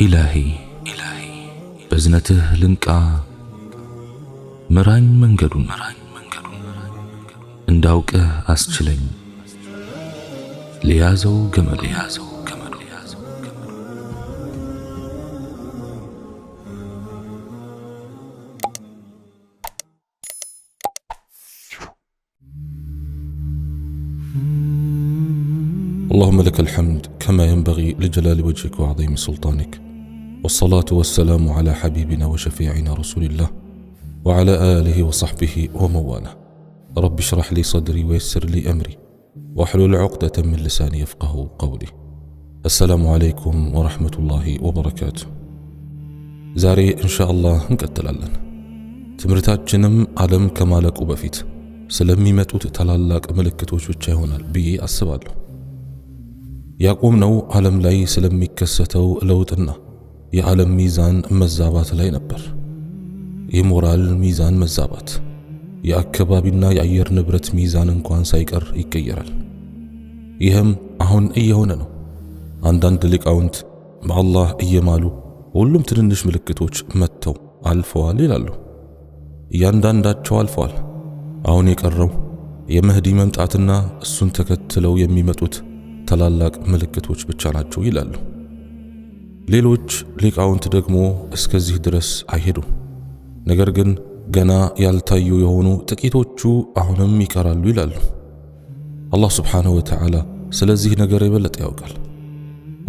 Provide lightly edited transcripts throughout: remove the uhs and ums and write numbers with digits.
إلهي بزنته لنكا مران منجدون انداوك أسجلين ليازو جمل اللهم لك الحمد كما ينبغي لجلال وجهك وعظيم سلطانك، والصلاة والسلام على حبيبنا وشفيعنا رسول الله وعلى آله وصحبه ومواله. رب اشرح لي صدري ويسر لي أمري واحلل عقدة من لساني يفقه قولي. السلام عليكم ورحمة الله وبركاته. زاري إن شاء الله እንቀጥላለን። ትምርታችንም ዓለም ከማለቁ በፊት ስለሚመጡት ታላላቅ ምልክቶች ብቻ ይሆናል ብዬ አስባለሁ። ያቆምነው ዓለም ላይ ስለሚከሰተው ለውጥና የዓለም ሚዛን መዛባት ላይ ነበር። የሞራል ሚዛን መዛባት፣ የአካባቢና የአየር ንብረት ሚዛን እንኳን ሳይቀር ይቀየራል። ይህም አሁን እየሆነ ነው። አንዳንድ ሊቃውንት በአላህ እየማሉ ሁሉም ትንንሽ ምልክቶች መጥተው አልፈዋል ይላሉ። እያንዳንዳቸው አልፈዋል። አሁን የቀረው የመህዲ መምጣትና እሱን ተከትለው የሚመጡት ታላላቅ ምልክቶች ብቻ ናቸው ይላሉ። ሌሎች ሊቃውንት ደግሞ እስከዚህ ድረስ አይሄዱም። ነገር ግን ገና ያልታዩ የሆኑ ጥቂቶቹ አሁንም ይቀራሉ ይላሉ። አላህ ስብሓንሁ ወተዓላ ስለዚህ ነገር የበለጠ ያውቃል።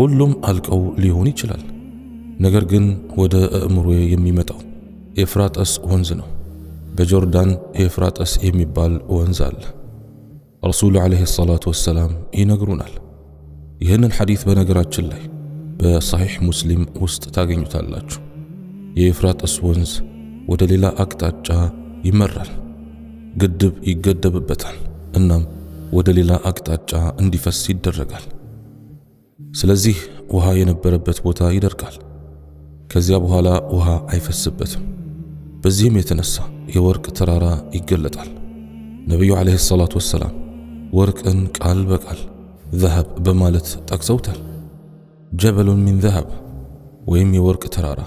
ሁሉም አልቀው ሊሆን ይችላል። ነገር ግን ወደ አእምሮዬ የሚመጣው ኤፍራጥስ ወንዝ ነው። በጆርዳን ኤፍራጥስ የሚባል ወንዝ አለ። ረሱሉ ዓለይሂ ሰላቱ ወሰላም ይነግሩናል። ይህንን ሐዲስ በነገራችን ላይ በሰሒሕ ሙስሊም ውስጥ ታገኙታላችሁ። የኤፍራጥስ ወንዝ ወደ ሌላ አቅጣጫ ይመራል። ግድብ ይገደብበታል። እናም ወደ ሌላ አቅጣጫ እንዲፈስ ይደረጋል። ስለዚህ ውሃ የነበረበት ቦታ ይደርቃል። ከዚያ በኋላ ውሃ አይፈስበትም። በዚህም የተነሳ የወርቅ ተራራ ይገለጣል። ነቢዩ ዓለይሂ ሰላቱ ወሰላም ወርቅን ቃል በቃል ዘሀብ በማለት ጠቅሰውታል። ጀበሉን ሚን ዘሀብ ወይም የወርቅ ተራራ።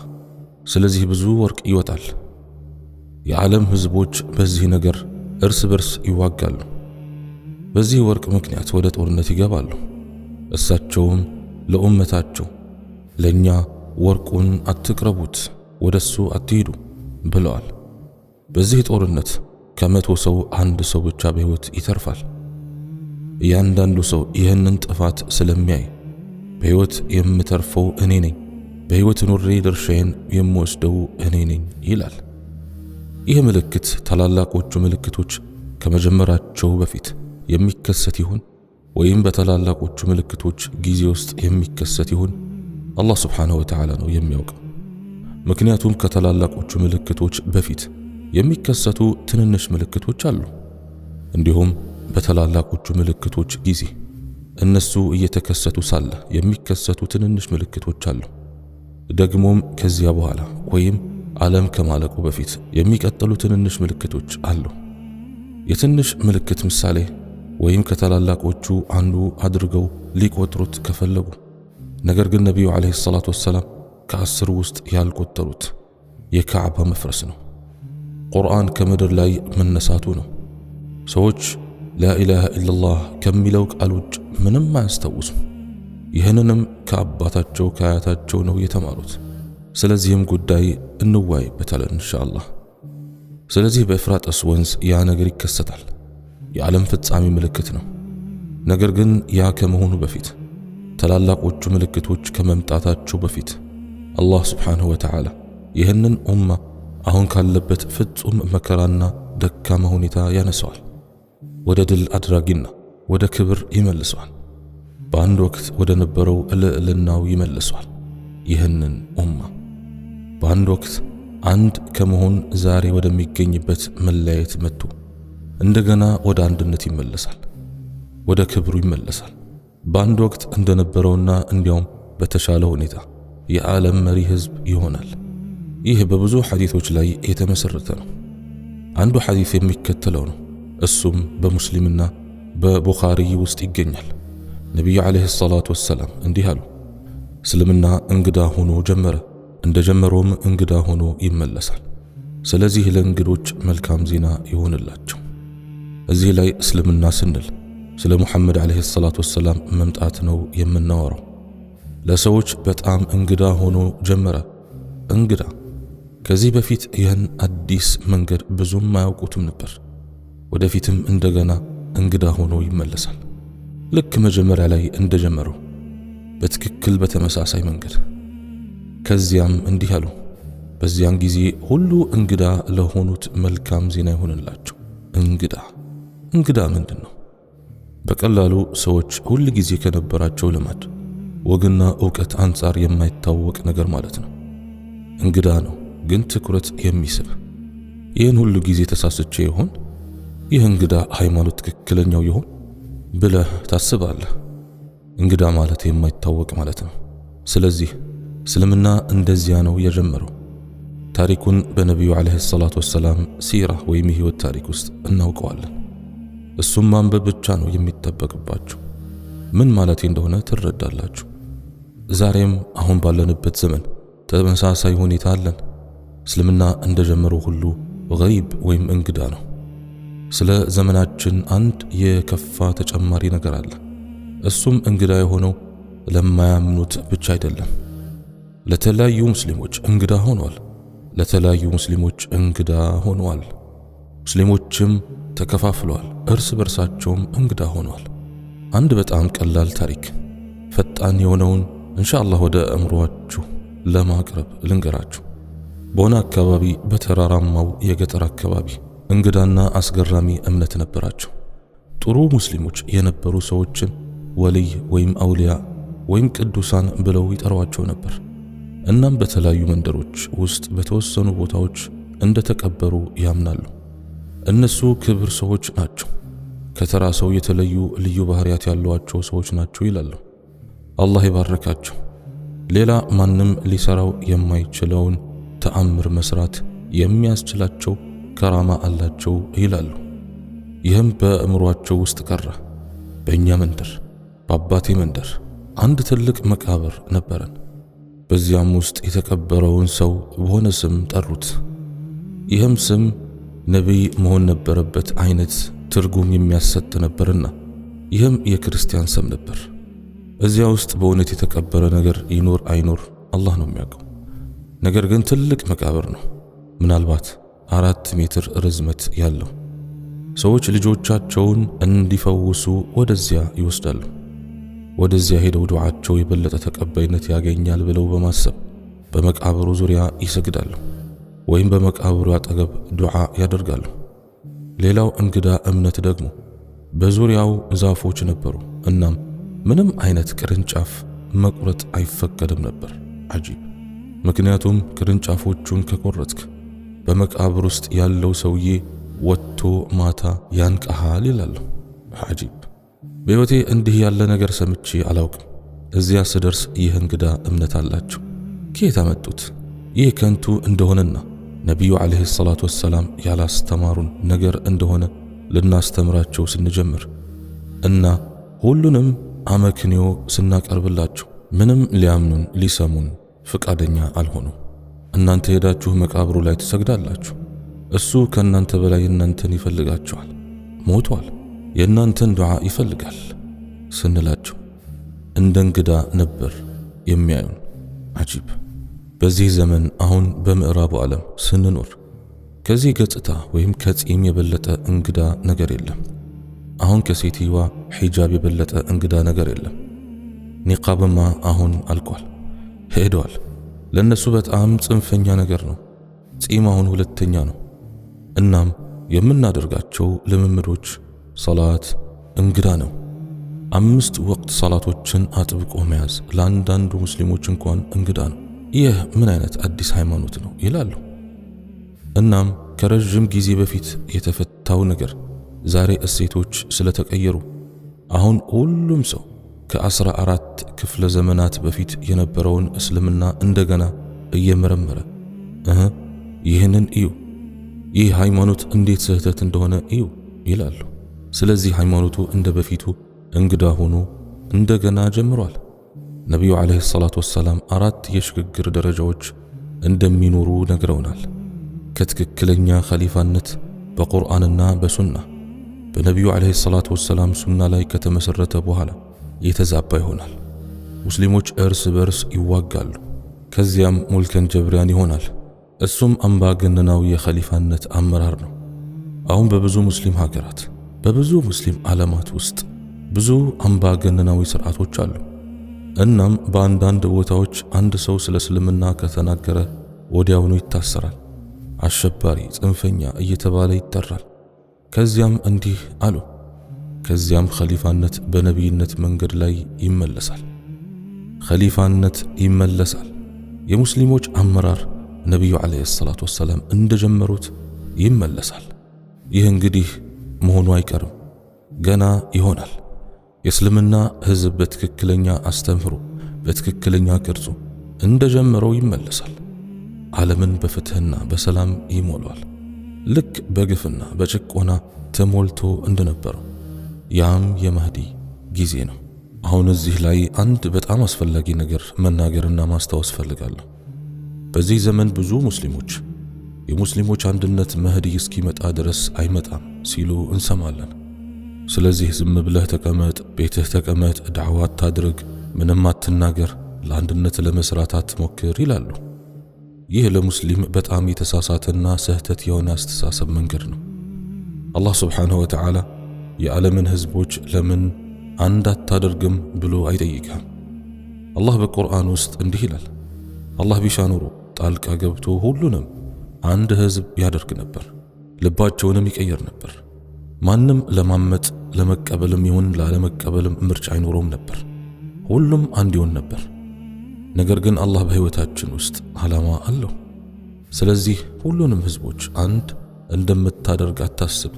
ስለዚህ ብዙ ወርቅ ይወጣል። የዓለም ህዝቦች በዚህ ነገር እርስ በርስ ይዋጋሉ። በዚህ ወርቅ ምክንያት ወደ ጦርነት ይገባሉ። እሳቸውም ለኡመታቸው ለኛ ወርቁን አትቅረቡት፣ ወደሱ አትሂዱ ብለዋል። በዚህ ጦርነት ከ100 ሰው 1 ሰው ብቻ በሕይወት ይተርፋል። እያንዳንዱ ሰው ይህንን ጥፋት ስለሚያይ በሕይወት የምተርፈው እኔ ነኝ፣ በሕይወት ኑሬ ድርሻዬን የምወስደው እኔ ነኝ ይላል። ይህ ምልክት ታላላቆቹ ምልክቶች ከመጀመራቸው በፊት የሚከሰት ይሁን ወይም በታላላቆቹ ምልክቶች ጊዜ ውስጥ የሚከሰት ይሁን አላህ ስብሓንሁ ወተዓላ ነው የሚያውቀው። ምክንያቱም ከታላላቆቹ ምልክቶች በፊት የሚከሰቱ ትንንሽ ምልክቶች አሉ። እንዲሁም በታላላቆቹ ምልክቶች ጊዜ እነሱ እየተከሰቱ ሳለ የሚከሰቱ ትንንሽ ምልክቶች አሉ። ደግሞም ከዚያ በኋላ ወይም ዓለም ከማለቁ በፊት የሚቀጥሉ ትንንሽ ምልክቶች አሉ። የትንሽ ምልክት ምሳሌ ወይም ከታላላቆቹ አንዱ አድርገው ሊቆጥሩት ከፈለጉ፣ ነገር ግን ነቢዩ ዓለይሂ ሰላቱ ወሰላም ከ10 ውስጥ ያልቆጠሩት የካዕባ መፍረስ ነው። ቁርአን ከምድር ላይ መነሳቱ ነው። ሰዎች ላኢላሃ ኢላላህ ከሚለው ቃል ውጭ ምንም አያስታውሱም። ይህንንም ከአባታቸው ከአያታቸው ነው የተማሩት። ስለዚህም ጉዳይ እንወያይበታለን ኢንሻአላህ። ስለዚህ በኤፍራጥስ ወንዝ ያ ነገር ይከሰታል። የዓለም ፍጻሜ ምልክት ነው። ነገር ግን ያ ከመሆኑ በፊት ታላላቆቹ ምልክቶች ከመምጣታቸው በፊት አላህ ስብሓንሁ ወተዓላ ይህንን ኡማ አሁን ካለበት ፍጹም መከራና ደካማ ሁኔታ ያነሰዋል። ወደ ድል አድራጊና ወደ ክብር ይመልሰዋል። በአንድ ወቅት ወደ ነበረው ልዕልናው ይመልሰዋል። ይህንን ኡማ በአንድ ወቅት አንድ ከመሆን ዛሬ ወደሚገኝበት መለያየት መጥቶ እንደገና ወደ አንድነት ይመለሳል፣ ወደ ክብሩ ይመለሳል። በአንድ ወቅት እንደነበረውና እንዲያውም በተሻለ ሁኔታ የዓለም መሪ ህዝብ ይሆናል። ይህ በብዙ ሐዲሶች ላይ የተመሰረተ ነው። አንዱ ሐዲስ የሚከተለው ነው። እሱም በሙስሊምና በቡኻሪ ውስጥ ይገኛል። ነቢዩ ዓለይሂ ሰላቱ ወሰላም እንዲህ አሉ፣ እስልምና እንግዳ ሆኖ ጀመረ፣ እንደጀመረውም እንግዳ ሆኖ ይመለሳል። ስለዚህ ለእንግዶች መልካም ዜና ይሆንላቸው። እዚህ ላይ እስልምና ስንል ስለ ሙሐመድ ዓለይሂ ሰላቱ ወሰላም መምጣት ነው የምናወራው። ለሰዎች በጣም እንግዳ ሆኖ ጀመረ። እንግዳ ከዚህ በፊት ይህን አዲስ መንገድ ብዙም አያውቁትም ነበር። ወደፊትም እንደገና እንግዳ ሆኖ ይመለሳል። ልክ መጀመሪያ ላይ እንደጀመረው በትክክል በተመሳሳይ መንገድ። ከዚያም እንዲህ አሉ፣ በዚያን ጊዜ ሁሉ እንግዳ ለሆኑት መልካም ዜና ይሆንላቸው። እንግዳ ምንድን ነው? በቀላሉ ሰዎች ሁል ጊዜ ከነበራቸው ልማድ፣ ወግና ዕውቀት አንጻር የማይታወቅ ነገር ማለት ነው። እንግዳ ነው ግን ትኩረት የሚስብ። ይህን ሁሉ ጊዜ ተሳስቼ ይሆን? ይህ እንግዳ ሃይማኖት ትክክለኛው ይሆን ብለህ ታስባለህ። እንግዳ ማለት የማይታወቅ ማለት ነው። ስለዚህ እስልምና እንደዚያ ነው የጀመረው። ታሪኩን በነቢዩ ዓለይሂ ሰላቱ ወሰላም ሲራ ወይም የህይወት ታሪክ ውስጥ እናውቀዋለን። እሱም ማንበብ ብቻ ነው የሚጠበቅባችሁ። ምን ማለት እንደሆነ ትረዳላችሁ። ዛሬም አሁን ባለንበት ዘመን ተመሳሳይ ሁኔታ አለን። እስልምና እንደጀመረው ሁሉ ገይብ ወይም እንግዳ ነው። ስለ ዘመናችን አንድ የከፋ ተጨማሪ ነገር አለ። እሱም እንግዳ የሆነው ለማያምኑት ብቻ አይደለም። ለተለያዩ ሙስሊሞች እንግዳ ሆኗል። ሙስሊሞችም ተከፋፍለዋል። እርስ በርሳቸውም እንግዳ ሆኗል። አንድ በጣም ቀላል ታሪክ ፈጣን የሆነውን ኢንሻአላህ ወደ አእምሮአችሁ ለማቅረብ ልንገራችሁ። በሆነ አካባቢ በተራራማው የገጠር አካባቢ እንግዳና አስገራሚ እምነት ነበራቸው። ጥሩ ሙስሊሞች የነበሩ ሰዎችን ወልይ ወይም አውሊያ ወይም ቅዱሳን ብለው ይጠሯቸው ነበር። እናም በተለያዩ መንደሮች ውስጥ በተወሰኑ ቦታዎች እንደተቀበሩ ያምናሉ። እነሱ ክብር ሰዎች ናቸው፣ ከተራ ሰው የተለዩ ልዩ ባህሪያት ያሏቸው ሰዎች ናቸው ይላሉ። አላህ ይባርካቸው። ሌላ ማንም ሊሰራው የማይችለውን ተአምር መስራት የሚያስችላቸው ከራማ አላቸው ይላሉ። ይህም በእምሯቸው ውስጥ ቀረ። በእኛ መንደር፣ በአባቴ መንደር አንድ ትልቅ መቃብር ነበረን። በዚያም ውስጥ የተቀበረውን ሰው በሆነ ስም ጠሩት። ይህም ስም ነቢይ መሆን ነበረበት አይነት ትርጉም የሚያሰጥ ነበርና ይህም የክርስቲያን ስም ነበር። እዚያ ውስጥ በእውነት የተቀበረ ነገር ይኖር አይኖር አላህ ነው የሚያውቀው። ነገር ግን ትልቅ መቃብር ነው፣ ምናልባት 4 ሜትር ርዝመት ያለው። ሰዎች ልጆቻቸውን እንዲፈውሱ ወደዚያ ይወስዳሉ። ወደዚያ ሄደው ዱዓቸው የበለጠ ተቀባይነት ያገኛል ብለው በማሰብ በመቃብሩ ዙሪያ ይሰግዳሉ ወይም በመቃብሩ አጠገብ ዱዓ ያደርጋሉ። ሌላው እንግዳ እምነት ደግሞ በዙሪያው ዛፎች ነበሩ። እናም ምንም አይነት ቅርንጫፍ መቁረጥ አይፈቀድም ነበር። አጂብ! ምክንያቱም ቅርንጫፎቹን ከቆረጥክ በመቃብር ውስጥ ያለው ሰውዬ ወጥቶ ማታ ያንቀሃል ይላሉ። አጂብ! በሕይወቴ እንዲህ ያለ ነገር ሰምቼ አላውቅም። እዚያ ስደርስ ይህ እንግዳ እምነት አላቸው። ከየት አመጡት? ይህ ከንቱ እንደሆነና ነቢዩ ዓለይሂ ሰላቱ ወሰላም ያላስተማሩን ነገር እንደሆነ ልናስተምራቸው ስንጀምር እና ሁሉንም አመክንዮ ስናቀርብላቸው ምንም ሊያምኑን ሊሰሙን ፍቃደኛ አልሆኑ። እናንተ ሄዳችሁ መቃብሩ ላይ ትሰግዳላችሁ፣ እሱ ከእናንተ በላይ እናንተን ይፈልጋችኋል፣ ሞቷል፣ የእናንተን ዱዓ ይፈልጋል ስንላቸው እንደ እንግዳ ነበር የሚያዩን። አጂብ! በዚህ ዘመን አሁን በምዕራቡ ዓለም ስንኖር ከዚህ ገጽታ ወይም ከጺም የበለጠ እንግዳ ነገር የለም። አሁን ከሴትዋ ሒጃብ የበለጠ እንግዳ ነገር የለም። ኒቃብማ አሁን አልቋል፣ ሄዷል። ለነሱ በጣም ጽንፈኛ ነገር ነው። ጺም አሁን ሁለተኛ ነው። እናም የምናደርጋቸው ልምምዶች ሰላት እንግዳ ነው። 5 ወቅት ሰላቶችን አጥብቆ መያዝ ለአንዳንዱ ሙስሊሞች እንኳን እንግዳ ነው። ይህ ምን አይነት አዲስ ሃይማኖት ነው ይላሉ። እናም ከረጅም ጊዜ በፊት የተፈታው ነገር ዛሬ እሴቶች ስለተቀየሩ አሁን ሁሉም ሰው ከ14 ክፍለ ዘመናት በፊት የነበረውን እስልምና እንደገና እየመረመረ ይህንን እዩ፣ ይህ ሃይማኖት እንዴት ስህተት እንደሆነ እዩ ይላሉ። ስለዚህ ሃይማኖቱ እንደ በፊቱ እንግዳ ሆኖ እንደገና ጀምሯል። ነቢዩ ዓለይሂ ሰላቱ ወሰላም 4 የሽግግር ደረጃዎች እንደሚኖሩ ነግረውናል። ከትክክለኛ ኸሊፋነት በቁርአንና በሱና በነቢዩ ዓለይሂ ሰላቱ ወሰላም ሱና ላይ ከተመሰረተ በኋላ የተዛባ ይሆናል። ሙስሊሞች እርስ በርስ ይዋጋሉ። ከዚያም ሙልከን ጀብሪያን ይሆናል። እሱም አምባገነናዊ የኸሊፋነት አመራር ነው። አሁን በብዙ ሙስሊም ሀገራት፣ በብዙ ሙስሊም ዓለማት ውስጥ ብዙ አምባገነናዊ ስርዓቶች አሉ። እናም በአንዳንድ ቦታዎች አንድ ሰው ስለ እስልምና ከተናገረ ወዲያውኑ ይታሰራል። አሸባሪ፣ ጽንፈኛ እየተባለ ይጠራል። ከዚያም እንዲህ አሉ። ከዚያም ኸሊፋነት በነቢይነት መንገድ ላይ ይመለሳል። ኸሊፋነት ይመለሳል። የሙስሊሞች አመራር ነቢዩ ዓለይሂ ሰላቱ ወሰላም እንደጀመሩት ይመለሳል። ይህ እንግዲህ መሆኑ አይቀርም፣ ገና ይሆናል። የእስልምና ሕዝብ በትክክለኛ አስተምህሮ በትክክለኛ ቅርጹ እንደጀመረው ይመለሳል። ዓለምን በፍትህና በሰላም ይሞላዋል፣ ልክ በግፍና በጭቆና ተሞልቶ እንደነበረው። ያም የመህዲ ጊዜ ነው። አሁን እዚህ ላይ አንድ በጣም አስፈላጊ ነገር መናገርና ማስታወስ ፈልጋለሁ። በዚህ ዘመን ብዙ ሙስሊሞች የሙስሊሞች አንድነት መህዲ እስኪመጣ ድረስ አይመጣም ሲሉ እንሰማለን። ስለዚህ ዝም ብለህ ተቀመጥ፣ ቤትህ ተቀመጥ፣ ዳዕዋ አታድርግ፣ ምንም አትናገር፣ ለአንድነት ለመስራት አትሞክር ይላሉ። ይህ ለሙስሊም በጣም የተሳሳተና ስህተት የሆነ አስተሳሰብ መንገድ ነው። አላህ ስብሓንሁ ወተዓላ የዓለምን ህዝቦች ለምን አንድ አታደርግም ብሎ አይጠይቅህም። አላህ በቁርአን ውስጥ እንዲህ ይላል፣ አላህ ቢሻ ኖሮ ጣልቃ ገብቶ ሁሉንም አንድ ህዝብ ያደርግ ነበር፣ ልባቸውንም ይቀየር ነበር። ማንም ለማመጥ ለመቀበልም ይሁን ላለመቀበልም ምርጫ አይኖረውም ነበር። ሁሉም አንድ ይሆን ነበር። ነገር ግን አላህ በህይወታችን ውስጥ ዓላማ አለው። ስለዚህ ሁሉንም ህዝቦች አንድ እንደምታደርግ አታስብ።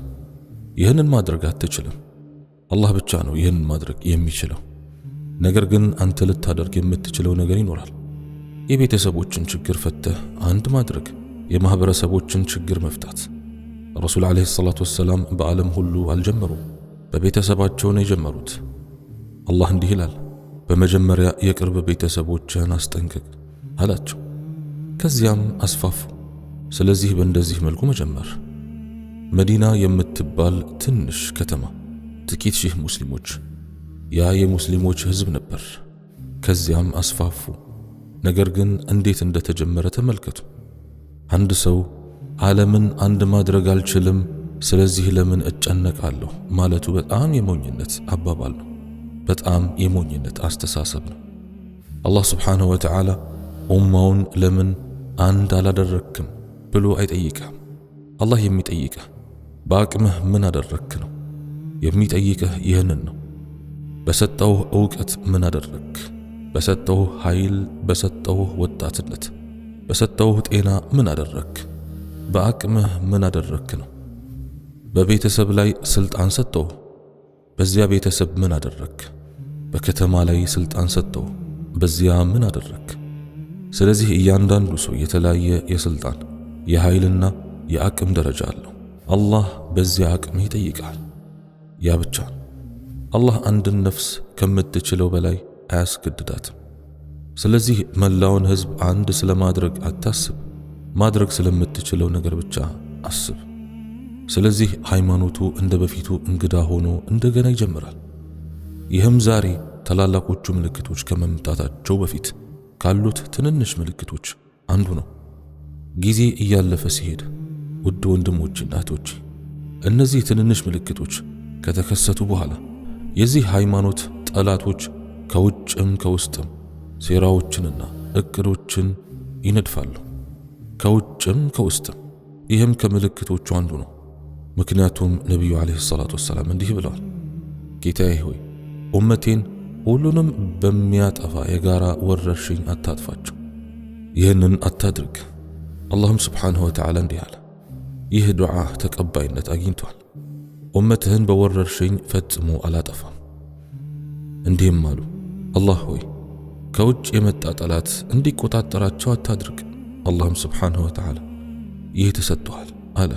ይህንን ማድረግ አትችልም። አላህ ብቻ ነው ይህንን ማድረግ የሚችለው። ነገር ግን አንተ ልታደርግ የምትችለው ነገር ይኖራል። የቤተሰቦችን ችግር ፈተህ አንድ ማድረግ፣ የማህበረሰቦችን ችግር መፍታት። ረሱል ዓለይሂ ሰላቱ ወሰላም በዓለም ሁሉ አልጀመሩም፣ በቤተሰባቸው ነው የጀመሩት። አላህ እንዲህ ይላል፣ በመጀመሪያ የቅርብ ቤተሰቦችን አስጠንቅቅ አላቸው። ከዚያም አስፋፉ። ስለዚህ በእንደዚህ መልኩ መጀመር። መዲና የምትባል ትንሽ ከተማ፣ ጥቂት ሺህ ሙስሊሞች፣ ያ የሙስሊሞች ህዝብ ነበር። ከዚያም አስፋፉ። ነገር ግን እንዴት እንደተጀመረ ተመልከቱ። አንድ ሰው ዓለምን አንድ ማድረግ አልችልም፣ ስለዚህ ለምን እጨነቃለሁ ማለቱ በጣም የሞኝነት አባባል ነው። በጣም የሞኝነት አስተሳሰብ ነው። አላህ ስብሓንሁ ወተዓላ ኡማውን ለምን አንድ አላደረክም ብሎ አይጠይቅህም። አላህ የሚጠይቅህ በአቅምህ ምን አደረክ ነው የሚጠይቅህ። ይህንን ነው። በሰጠውህ ዕውቀት ምን አደረክ፣ በሰጠውህ ኃይል፣ በሰጠውህ ወጣትነት፣ በሰጠውህ ጤና ምን አደረክ፣ በአቅምህ ምን አደረክ ነው። በቤተሰብ ላይ ስልጣን ሰጠው፣ በዚያ ቤተሰብ ምን አደረክ? በከተማ ላይ ስልጣን ሰጠው፣ በዚያ ምን አደረክ? ስለዚህ እያንዳንዱ ሰው የተለያየ የስልጣን የኃይልና የአቅም ደረጃ አለው። አላህ በዚያ አቅም ይጠይቃል። ያ ብቻ። አላህ አንድን ነፍስ ከምትችለው በላይ አያስገድዳትም። ስለዚህ መላውን ህዝብ አንድ ስለማድረግ አታስብ፣ ማድረግ ስለምትችለው ነገር ብቻ አስብ። ስለዚህ ሃይማኖቱ እንደ በፊቱ እንግዳ ሆኖ እንደገና ይጀምራል። ይህም ዛሬ ታላላቆቹ ምልክቶች ከመምጣታቸው በፊት ካሉት ትንንሽ ምልክቶች አንዱ ነው። ጊዜ እያለፈ ሲሄድ ውድ ወንድሞችና እህቶች፣ እነዚህ ትንንሽ ምልክቶች ከተከሰቱ በኋላ የዚህ ሃይማኖት ጠላቶች ከውጭም ከውስጥም ሴራዎችንና እቅዶችን ይነድፋሉ። ከውጭም ከውስጥም። ይህም ከምልክቶቹ አንዱ ነው። ምክንያቱም ነቢዩ ዓለይሂ ሰላቱ ወሰላም እንዲህ ብለዋል፣ ጌታዬ ሆይ ኡመቴን ሁሉንም በሚያጠፋ የጋራ ወረርሽኝ አታጥፋቸው፣ ይህንን አታድርግ። አላህም ስብሓንሁ ወተዓላ እንዲህ አለ፣ ይህ ዱዓ ተቀባይነት አግኝቷል፣ ኡመትህን በወረርሽኝ ፈጽሞ አላጠፋም። እንዲህም አሉ፣ አላህ ሆይ ከውጭ የመጣ ጠላት እንዲቆጣጠራቸው አታድርግ። አላህም ስብሓንሁ ወተዓላ ይህ ተሰጥቷል አለ።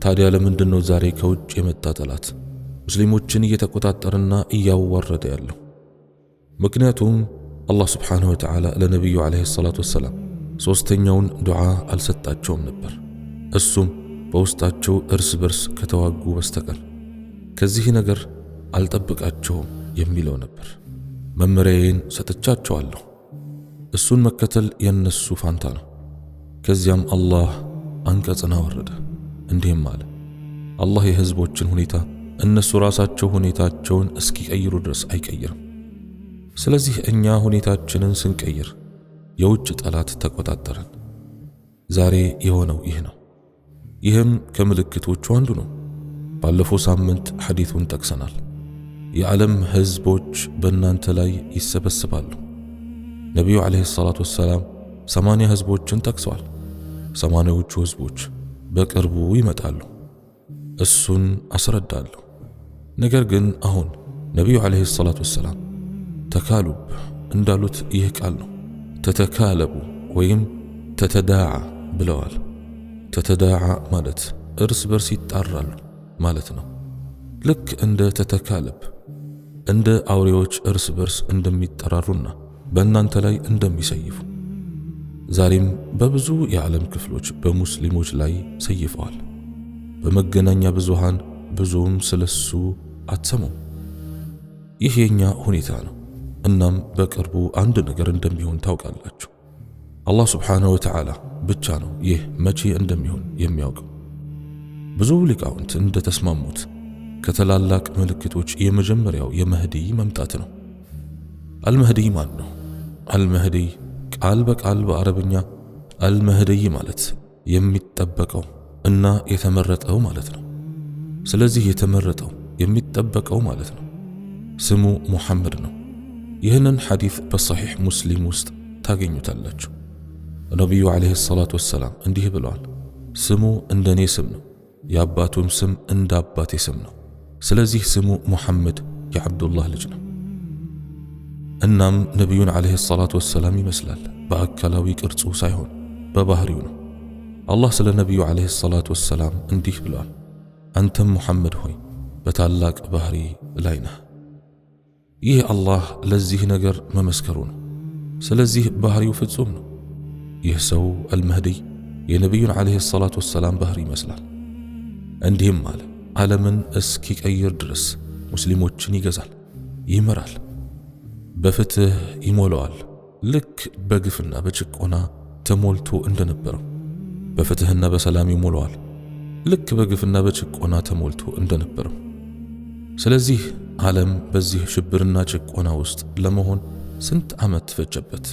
ታዲያ ለምንድነው ዛሬ ከውጭ የመጣ ጠላት ሙስሊሞችን እየተቆጣጠረና እያዋረደ ያለው? ምክንያቱም አላህ ስብሓንሁ ወተዓላ ለነቢዩ ዓለይሂ ሰላቱ ወሰላም ሦስተኛውን ዱዓ አልሰጣቸውም ነበር። እሱም በውስጣቸው እርስ በርስ ከተዋጉ በስተቀር ከዚህ ነገር አልጠብቃቸውም የሚለው ነበር። መመሪያዬን ሰጥቻቸዋለሁ፣ እሱን መከተል የነሱ ፋንታ ነው። ከዚያም አላህ አንቀጽን አወረደ፣ እንዲህም አለ፣ አላህ የሕዝቦችን ሁኔታ እነሱ ራሳቸው ሁኔታቸውን እስኪቀይሩ ድረስ አይቀይርም። ስለዚህ እኛ ሁኔታችንን ስንቀይር የውጭ ጠላት ተቆጣጠረን። ዛሬ የሆነው ይህ ነው። ይህም ከምልክቶቹ አንዱ ነው። ባለፈው ሳምንት ሐዲቱን ጠቅሰናል። የዓለም ሕዝቦች በእናንተ ላይ ይሰበስባሉ። ነቢዩ ዓለይሂ ሰላቱ ወሰላም 80 ሕዝቦችን ጠቅሰዋል። 80ዎቹ ሕዝቦች በቅርቡ ይመጣሉ። እሱን አስረዳለሁ። ነገር ግን አሁን ነቢዩ ዓለይሂ ሰላቱ ወሰላም ተካሉብ እንዳሉት ይህ ቃል ነው። ተተካለቡ ወይም ተተዳዓ ብለዋል። ተተዳዓ ማለት እርስ በርስ ይጣራሉ ማለት ነው። ልክ እንደ ተተካለብ እንደ አውሬዎች እርስ በርስ እንደሚጠራሩና በእናንተ ላይ እንደሚሰይፉ ዛሬም በብዙ የዓለም ክፍሎች በሙስሊሞች ላይ ሰይፈዋል። በመገናኛ ብዙሃን ብዙም ስለሱ አትሰሙም። ይህ የኛ ሁኔታ ነው። እናም በቅርቡ አንድ ነገር እንደሚሆን ታውቃላችሁ። አላህ ስብሓንሁ ወተዓላ ብቻ ነው ይህ መቼ እንደሚሆን የሚያውቀው። ብዙ ሊቃውንት እንደተስማሙት ከተላላቅ ምልክቶች የመጀመሪያው የመህዲ መምጣት ነው። አልመህዲ ማን ነው? አልመህዲ ቃል በቃል በአረብኛ አልመህዲ ማለት የሚጠበቀው እና የተመረጠው ማለት ነው። ስለዚህ የተመረጠው የሚጠበቀው ማለት ነው። ስሙ ሙሐመድ ነው። ይህንን ሐዲስ በሰሒሕ ሙስሊም ውስጥ ታገኙታላችሁ። ነቢዩ ዓለይሂ ሰላቱ ወሰላም እንዲህ ብለዋል፣ ስሙ እንደኔ ስም ነው፣ የአባቱም ስም እንደ አባቴ ስም ነው። ስለዚህ ስሙ ሙሐመድ የዓብዱላህ ልጅ ነው። እናም ነቢዩን ዓለይሂ ሰላቱ ወሰላም ይመስላል፣ በአካላዊ ቅርጹ ሳይሆን በባህሪው ነው። አላህ ስለ ነቢዩ ዓለይሂ ሰላቱ ወሰላም እንዲህ ብለዋል፣ አንተም ሙሐመድ ሆይ በታላቅ ባህሪ ላይ ነህ። ይህ አላህ ለዚህ ነገር መመስከሩ ነው። ስለዚህ ባህሪው ፍጹም ነው። ይህ ሰው አልመህዲ የነቢዩን ዓለይሂ ሰላቱ ወሰላም ባህሪ ይመስላል። እንዲህም አለ፣ ዓለምን እስኪቀይር ድረስ ሙስሊሞችን ይገዛል፣ ይመራል፣ በፍትህ ይሞላዋል። ልክ በግፍና በጭቆና ተሞልቶ እንደነበረው በፍትህና በሰላም ይሞላዋል፣ ልክ በግፍና በጭቆና ተሞልቶ እንደነበረው። ስለዚህ ዓለም በዚህ ሽብርና ጭቆና ውስጥ ለመሆን ስንት ዓመት ፈጀበት?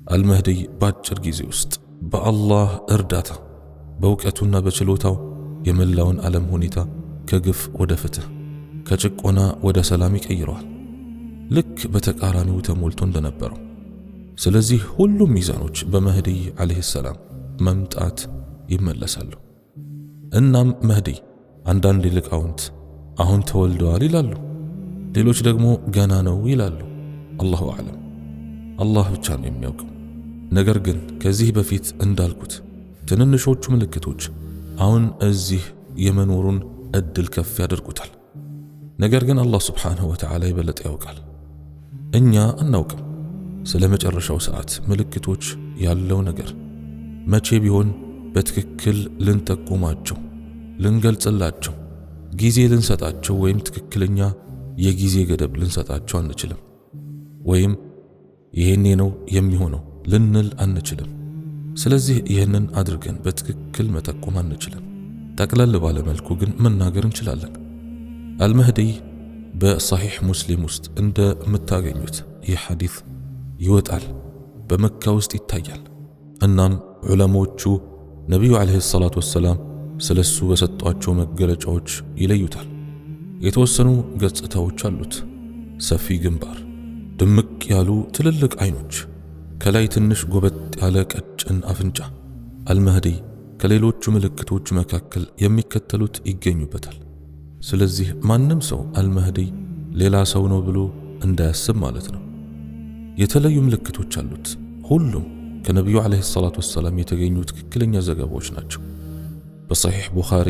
አልመህዲ በአጭር ጊዜ ውስጥ በአላህ እርዳታ በእውቀቱና በችሎታው የመላውን ዓለም ሁኔታ ከግፍ ወደ ፍትህ፣ ከጭቆና ወደ ሰላም ይቀይረዋል፣ ልክ በተቃራኒው ተሞልቶ እንደነበረው። ስለዚህ ሁሉም ሚዛኖች በመህዲ ዓለይሂ ሰላም መምጣት ይመለሳሉ። እናም መህዲ አንዳንድ ሊቃውንት አሁን ተወልደዋል ይላሉ፣ ሌሎች ደግሞ ገና ነው ይላሉ። አላሁ አዕለም፣ አላህ ብቻ ነው የሚያውቀው። ነገር ግን ከዚህ በፊት እንዳልኩት ትንንሾቹ ምልክቶች አሁን እዚህ የመኖሩን እድል ከፍ ያደርጉታል። ነገር ግን አላህ ስብሓንሁ ወተዓላ የበለጠ ያውቃል። እኛ አናውቅም። ስለ መጨረሻው ሰዓት ምልክቶች ያለው ነገር መቼ ቢሆን በትክክል ልንጠቁማቸው፣ ልንገልጽላቸው፣ ጊዜ ልንሰጣቸው ወይም ትክክለኛ የጊዜ ገደብ ልንሰጣቸው አንችልም። ወይም ይሄኔ ነው የሚሆነው ልንል አንችልም። ስለዚህ ይህንን አድርገን በትክክል መጠቆም አንችልም። ጠቅለል ባለ መልኩ ግን መናገር እንችላለን። አልመህዲ በሰሒሕ ሙስሊም ውስጥ እንደምታገኙት ይህ ሐዲስ ይወጣል፣ በመካ ውስጥ ይታያል። እናም ዑለሞቹ ነቢዩ ዓለይሂ ሰላቱ ወሰላም ስለሱ በሰጧቸው መገለጫዎች ይለዩታል። የተወሰኑ ገጽታዎች አሉት። ሰፊ ግንባር፣ ድምቅ ያሉ ትልልቅ አይኖች፣ ከላይ ትንሽ ጎበጥ ያለ ቀጭን አፍንጫ። አልመህዲ ከሌሎቹ ምልክቶች መካከል የሚከተሉት ይገኙበታል። ስለዚህ ማንም ሰው አልመህዲ ሌላ ሰው ነው ብሎ እንዳያስብ ማለት ነው። የተለዩ ምልክቶች አሉት። ሁሉም ከነቢዩ ዓለይሂ ሰላቱ ወሰላም የተገኙ ትክክለኛ ዘገባዎች ናቸው። በሰሒሕ ቡኻሪ፣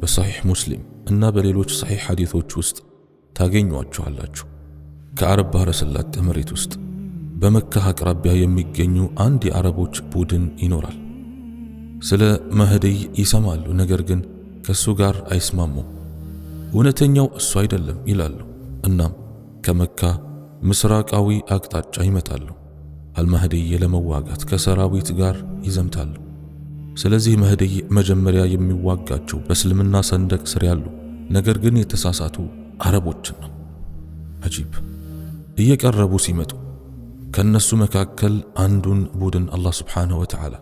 በሰሒሕ ሙስሊም እና በሌሎች ሰሒሕ ሐዲቶች ውስጥ ታገኟቸዋላችሁ። ከአረብ ባሕረ ሰላጤ መሬት ውስጥ በመካ አቅራቢያ የሚገኙ አንድ የአረቦች ቡድን ይኖራል። ስለ መህዲይ ይሰማሉ፣ ነገር ግን ከሱ ጋር አይስማሙም። እውነተኛው እሱ አይደለም ይላሉ። እናም ከመካ ምስራቃዊ አቅጣጫ ይመጣሉ። አልመህዲይ ለመዋጋት ከሰራዊት ጋር ይዘምታሉ። ስለዚህ መህዲይ መጀመሪያ የሚዋጋቸው በእስልምና ሰንደቅ ስር ያሉ ነገር ግን የተሳሳቱ አረቦችን ነው። አጂብ! እየቀረቡ ሲመጡ ከነሱ መካከል አንዱን ቡድን አላህ ሱብሓነሁ ወተዓላ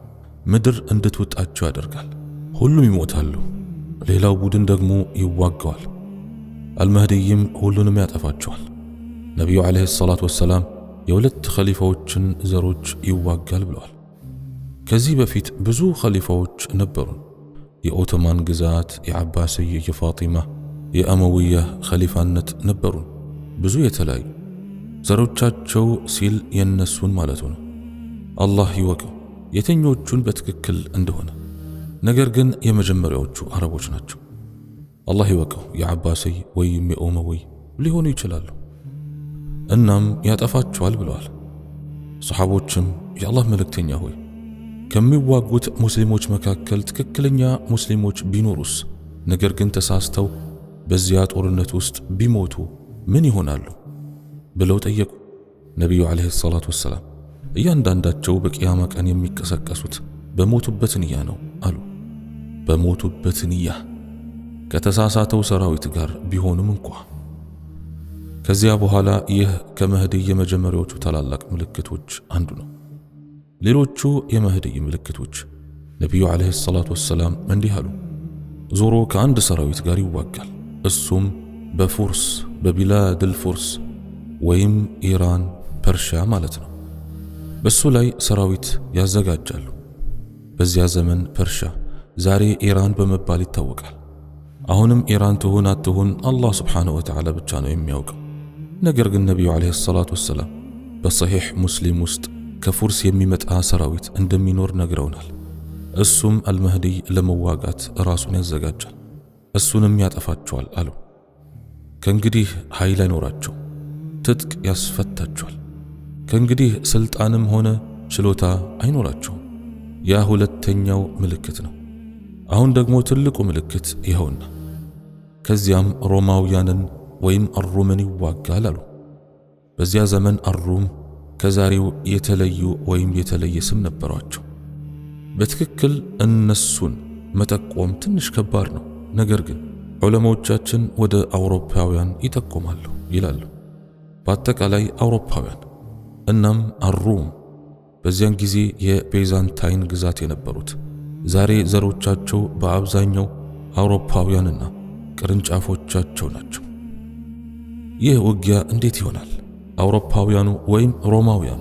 ምድር እንድትውጣቸው ያደርጋል። ሁሉም ይሞታሉ። ሌላው ቡድን ደግሞ ይዋጋዋል። አልመህዲይም ሁሉንም ያጠፋቸዋል። ነቢዩ ዓለይሂ ሰላቱ ወሰላም የሁለት ኸሊፋዎችን ዘሮች ይዋጋል ብለዋል። ከዚህ በፊት ብዙ ኸሊፋዎች ነበሩን። የኦቶማን ግዛት፣ የዓባስይ፣ የፋጢማ፣ የአመውያ ኸሊፋነት ነበሩን። ብዙ የተለያዩ ዘሮቻቸው ሲል የነሱን ማለቱ ነው። አላህ ይወቀው የትኞቹን በትክክል እንደሆነ። ነገር ግን የመጀመሪያዎቹ አረቦች ናቸው። አላህ ይወቀው የዓባስይ ወይም የኡመዊ ሊሆኑ ይችላሉ። እናም ያጠፋቸዋል ብለዋል። ሰሓቦችም የአላህ መልእክተኛ ሆይ ከሚዋጉት ሙስሊሞች መካከል ትክክለኛ ሙስሊሞች ቢኖሩስ፣ ነገር ግን ተሳስተው በዚያ ጦርነት ውስጥ ቢሞቱ ምን ይሆናሉ ብለው ጠየቁ። ነቢዩ ዓለይሂ ሰላቱ ወሰላም እያንዳንዳቸው በቂያማ ቀን የሚቀሰቀሱት በሞቱበት ንያ ነው አሉ። በሞቱበት ንያ ከተሳሳተው ሰራዊት ጋር ቢሆንም እንኳ። ከዚያ በኋላ ይህ ከመህዲይ የመጀመሪያዎቹ ታላላቅ ምልክቶች አንዱ ነው። ሌሎቹ የመህዲይ ምልክቶች ነቢዩ ዓለይሂ ሰላቱ ወሰላም እንዲህ አሉ። ዞሮ ከአንድ ሰራዊት ጋር ይዋጋል። እሱም በፉርስ በቢላድል ፉርስ ወይም ኢራን፣ ፐርሺያ ማለት ነው። በሱ ላይ ሰራዊት ያዘጋጃሉ። በዚያ ዘመን ፐርሺያ ዛሬ ኢራን በመባል ይታወቃል። አሁንም ኢራን ትሁን አትሁን አላህ ሱብሓነሁ ወተዓላ ብቻ ነው የሚያውቀው። ነገር ግን ነቢዩ ዓለይሂ ሰላቱ ወሰላም በሰሒሕ ሙስሊም ውስጥ ከፉርስ የሚመጣ ሰራዊት እንደሚኖር ነግረውናል። እሱም አልመህዲይ ለመዋጋት ራሱን ያዘጋጃል፣ እሱንም ያጠፋቸዋል አሉ። ከእንግዲህ ኃይል አይኖራቸው፣ ትጥቅ ያስፈታቸዋል። ከእንግዲህ ስልጣንም ሆነ ችሎታ አይኖራቸውም። ያ ሁለተኛው ምልክት ነው። አሁን ደግሞ ትልቁ ምልክት ይኸውና። ከዚያም ሮማውያንን ወይም አሩምን ይዋጋል አሉ። በዚያ ዘመን አሩም ከዛሬው የተለዩ ወይም የተለየ ስም ነበሯቸው። በትክክል እነሱን መጠቆም ትንሽ ከባድ ነው። ነገር ግን ዑለማዎቻችን ወደ አውሮፓውያን ይጠቆማሉ ይላሉ። በአጠቃላይ አውሮፓውያን። እናም አሩም በዚያን ጊዜ የቤዛንታይን ግዛት የነበሩት ዛሬ ዘሮቻቸው በአብዛኛው አውሮፓውያንና ቅርንጫፎቻቸው ናቸው። ይህ ውጊያ እንዴት ይሆናል? አውሮፓውያኑ ወይም ሮማውያኑ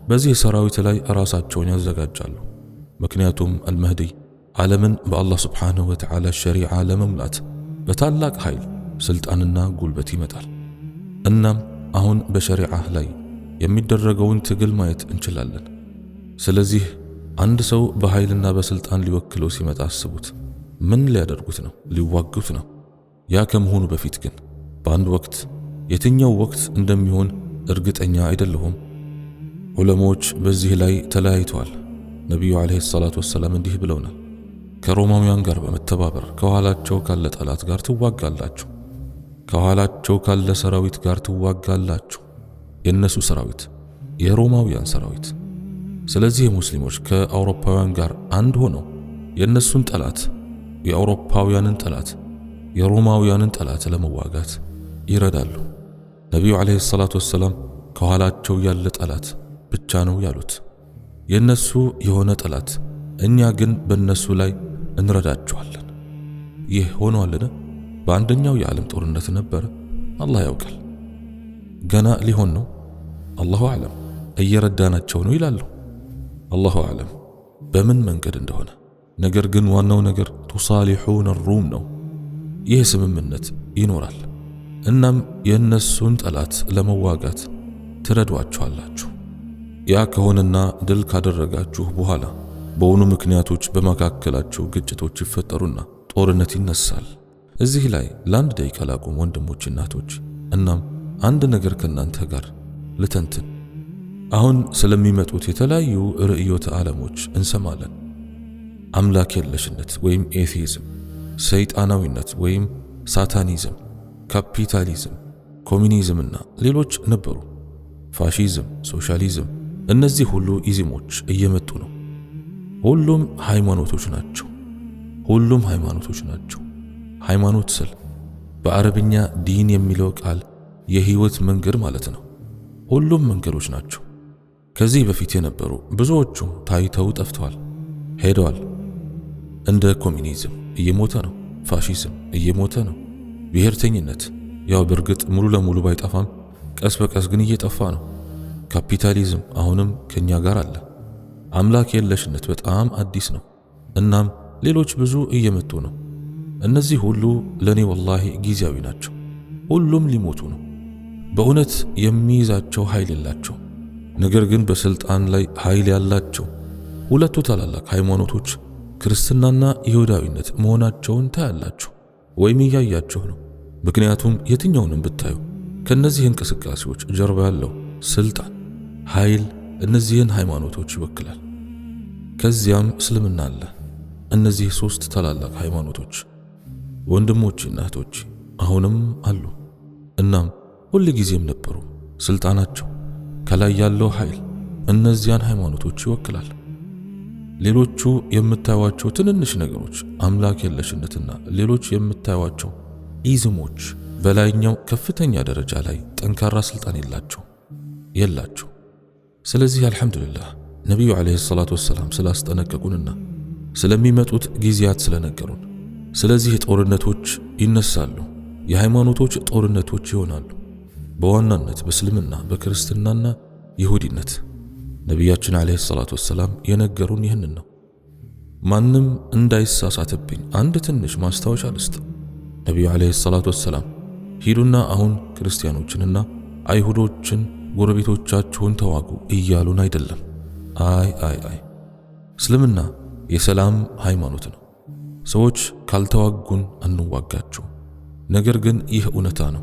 በዚህ ሰራዊት ላይ ራሳቸውን ያዘጋጃሉ። ምክንያቱም አልመህዲይ ዓለምን በአላህ ሱብሓነሁ ወተዓላ ሸሪዓ ለመሙላት በታላቅ ኃይል፣ ስልጣንና ጉልበት ይመጣል። እናም አሁን በሸሪዓ ላይ የሚደረገውን ትግል ማየት እንችላለን። ስለዚህ አንድ ሰው በኃይልና በስልጣን ሊወክለው ሲመጣ አስቡት። ምን ሊያደርጉት ነው? ሊዋጉት ነው። ያ ከመሆኑ በፊት ግን በአንድ ወቅት፣ የትኛው ወቅት እንደሚሆን እርግጠኛ አይደለሁም። ዑለሞች በዚህ ላይ ተለያይተዋል። ነቢዩ ዓለይሂ ሰላቱ ወሰላም እንዲህ ብለውናል። ከሮማውያን ጋር በመተባበር ከኋላቸው ካለ ጠላት ጋር ትዋጋላችሁ። ከኋላቸው ካለ ሰራዊት ጋር ትዋጋላችሁ። የነሱ ሰራዊት የሮማውያን ሰራዊት። ስለዚህ ሙስሊሞች ከአውሮፓውያን ጋር አንድ ሆነው የነሱን ጠላት፣ የአውሮፓውያንን ጠላት፣ የሮማውያንን ጠላት ለመዋጋት ይረዳሉ። ነቢዩ ዓለይሂ ሰላቱ ወሰላም ከኋላቸው ያለ ጠላት ብቻ ነው ያሉት። የነሱ የሆነ ጠላት፣ እኛ ግን በነሱ ላይ እንረዳቸዋለን። ይህ ሆኗልን? በአንደኛው የዓለም ጦርነት ነበረ? አላህ ያውቃል። ገና ሊሆን ነው? አላሁ አዕለም። እየረዳናቸው ነው ይላሉ። አላሁ አዕለም በምን መንገድ እንደሆነ። ነገር ግን ዋናው ነገር ቱሳሊሑን ሩም ነው። ይህ ስምምነት ይኖራል። እናም የእነሱን ጠላት ለመዋጋት ትረዷቸዋላችሁ። ያ ከሆነና ድል ካደረጋችሁ በኋላ በሆኑ ምክንያቶች በመካከላቸው ግጭቶች ይፈጠሩና ጦርነት ይነሳል። እዚህ ላይ ለአንድ ደቂቃ ላቁም ወንድሞች፣ እናቶች። እናም አንድ ነገር ከእናንተ ጋር ልተንትን። አሁን ስለሚመጡት የተለያዩ ርዕዮተ ዓለሞች እንሰማለን። አምላክ የለሽነት ወይም ኤቲዝም፣ ሰይጣናዊነት ወይም ሳታኒዝም፣ ካፒታሊዝም፣ ኮሚኒዝምና ሌሎች ነበሩ። ፋሺዝም፣ ሶሻሊዝም፣ እነዚህ ሁሉ ኢዝሞች እየመጡ ነው። ሁሉም ሃይማኖቶች ናቸው። ሁሉም ሃይማኖቶች ናቸው። ሃይማኖት ስል በአረብኛ ዲን የሚለው ቃል የህይወት መንገድ ማለት ነው። ሁሉም መንገዶች ናቸው። ከዚህ በፊት የነበሩ ብዙዎቹ ታይተው ጠፍተዋል፣ ሄደዋል። እንደ ኮሚኒዝም እየሞተ ነው። ፋሺዝም እየሞተ ነው። ብሔርተኝነት ያው በእርግጥ ሙሉ ለሙሉ ባይጠፋም ቀስ በቀስ ግን እየጠፋ ነው። ካፒታሊዝም አሁንም ከኛ ጋር አለ። አምላክ የለሽነት በጣም አዲስ ነው። እናም ሌሎች ብዙ እየመጡ ነው። እነዚህ ሁሉ ለኔ ወላሂ ጊዜያዊ ናቸው። ሁሉም ሊሞቱ ነው። በእውነት የሚይዛቸው ኃይል የላቸው። ነገር ግን በስልጣን ላይ ኃይል ያላቸው ሁለቱ ታላላቅ ሃይማኖቶች ክርስትናና ይሁዳዊነት መሆናቸውን ታያላችሁ ወይም እያያችሁ ነው። ምክንያቱም የትኛውንም ብታዩ ከነዚህ እንቅስቃሴዎች ጀርባ ያለው ስልጣን፣ ኃይል እነዚህን ሃይማኖቶች ይወክላል። ከዚያም እስልምና አለ። እነዚህ ሶስት ታላላቅ ሃይማኖቶች ወንድሞችና እህቶች አሁንም አሉ። እናም ሁል ጊዜም ነበሩ። ስልጣናቸው ከላይ ያለው ኃይል እነዚያን ሃይማኖቶች ይወክላል። ሌሎቹ የምታዩዋቸው ትንንሽ ነገሮች አምላክ የለሽነትና ሌሎች የምታዩዋቸው ኢዝሞች በላይኛው ከፍተኛ ደረጃ ላይ ጠንካራ ስልጣን የላቸው። ስለዚህ አልሐምዱሊላህ ነቢዩ ዓለይሂ ሰላቱ ወሰላም ስላስጠነቀቁንና ስለሚመጡት ጊዜያት ስለነገሩን፣ ስለዚህ ጦርነቶች ይነሳሉ፣ የሃይማኖቶች ጦርነቶች ይሆናሉ። በዋናነት በእስልምና በክርስትናና ይሁዲነት ነቢያችን ዓለይሂ ሰላቱ ወሰላም የነገሩን ይህንን ነው። ማንም እንዳይሳሳትብኝ አንድ ትንሽ ማስታወሻ ልስጥ። ነቢዩ ዓለይሂ ሰላቱ ወሰላም ሂዱና አሁን ክርስቲያኖችንና አይሁዶችን ጎረቤቶቻችሁን ተዋጉ እያሉን አይደለም። አይ እስልምና የሰላም ሃይማኖት ነው። ሰዎች ካልተዋጉን አንዋጋቸው። ነገር ግን ይህ እውነታ ነው።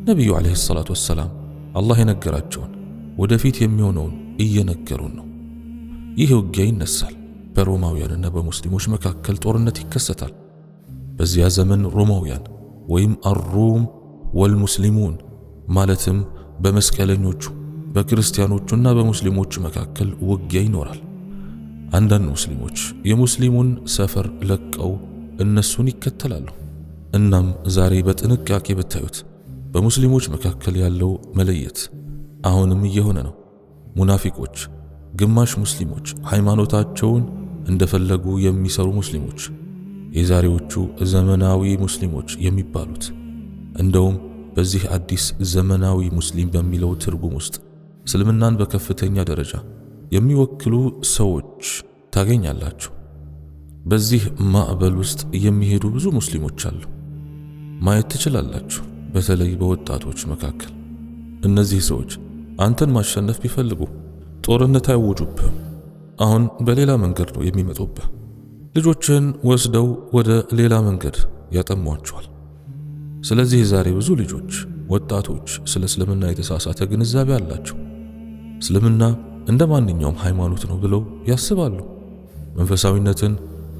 ነቢዩ ዓለይሂ ሰላቱ ወሰላም አላህ የነገራቸውን ወደፊት የሚሆነውን እየነገሩን ነው። ይህ ውጊያ ይነሳል። በሮማውያንና በሙስሊሞች መካከል ጦርነት ይከሰታል። በዚያ ዘመን ሮማውያን ወይም አሩም ወልሙስሊሙን ማለትም በመስቀለኞቹ በክርስቲያኖቹና በሙስሊሞቹ መካከል ውጊያ ይኖራል። አንዳንድ ሙስሊሞች የሙስሊሙን ሰፈር ለቀው እነሱን ይከተላሉ። እናም ዛሬ በጥንቃቄ ብታዩት በሙስሊሞች መካከል ያለው መለየት አሁንም እየሆነ ነው። ሙናፊቆች፣ ግማሽ ሙስሊሞች፣ ሃይማኖታቸውን እንደፈለጉ የሚሰሩ ሙስሊሞች፣ የዛሬዎቹ ዘመናዊ ሙስሊሞች የሚባሉት እንደውም በዚህ አዲስ ዘመናዊ ሙስሊም በሚለው ትርጉም ውስጥ እስልምናን በከፍተኛ ደረጃ የሚወክሉ ሰዎች ታገኛላችሁ። በዚህ ማዕበል ውስጥ የሚሄዱ ብዙ ሙስሊሞች አሉ። ማየት ትችላላችሁ፣ በተለይ በወጣቶች መካከል። እነዚህ ሰዎች አንተን ማሸነፍ ቢፈልጉ ጦርነት አይወጁብህም። አሁን በሌላ መንገድ ነው የሚመጡብህ። ልጆችን ወስደው ወደ ሌላ መንገድ ያጠሟቸዋል። ስለዚህ ዛሬ ብዙ ልጆች፣ ወጣቶች ስለ እስልምና የተሳሳተ ግንዛቤ አላቸው። እስልምና እንደ ማንኛውም ሃይማኖት ነው ብለው ያስባሉ። መንፈሳዊነትን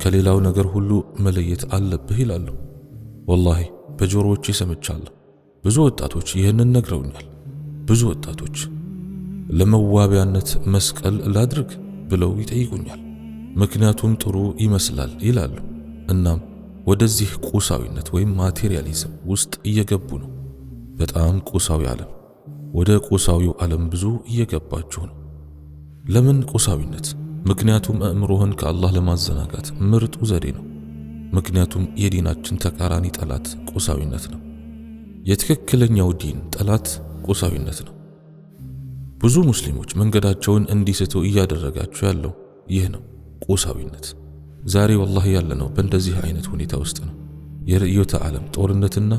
ከሌላው ነገር ሁሉ መለየት አለብህ ይላሉ። ወላሂ በጆሮዎቼ ሰምቻለሁ። ብዙ ወጣቶች ይህንን ነግረውኛል። ብዙ ወጣቶች ለመዋቢያነት መስቀል ላድርግ ብለው ይጠይቁኛል። ምክንያቱም ጥሩ ይመስላል ይላሉ። እናም ወደዚህ ቁሳዊነት ወይም ማቴሪያሊዝም ውስጥ እየገቡ ነው። በጣም ቁሳዊ ዓለም። ወደ ቁሳዊው ዓለም ብዙ እየገባችሁ ነው። ለምን ቁሳዊነት? ምክንያቱም አእምሮህን ከአላህ ለማዘናጋት ምርጡ ዘዴ ነው። ምክንያቱም የዲናችን ተቃራኒ ጠላት ቁሳዊነት ነው። የትክክለኛው ዲን ጠላት ቁሳዊነት ነው። ብዙ ሙስሊሞች መንገዳቸውን እንዲስቱ እያደረጋቸው ያለው ይህ ነው፣ ቁሳዊነት። ዛሬ ወላሂ ያለነው በእንደዚህ አይነት ሁኔታ ውስጥ ነው። የርዕዮተ ዓለም ጦርነትና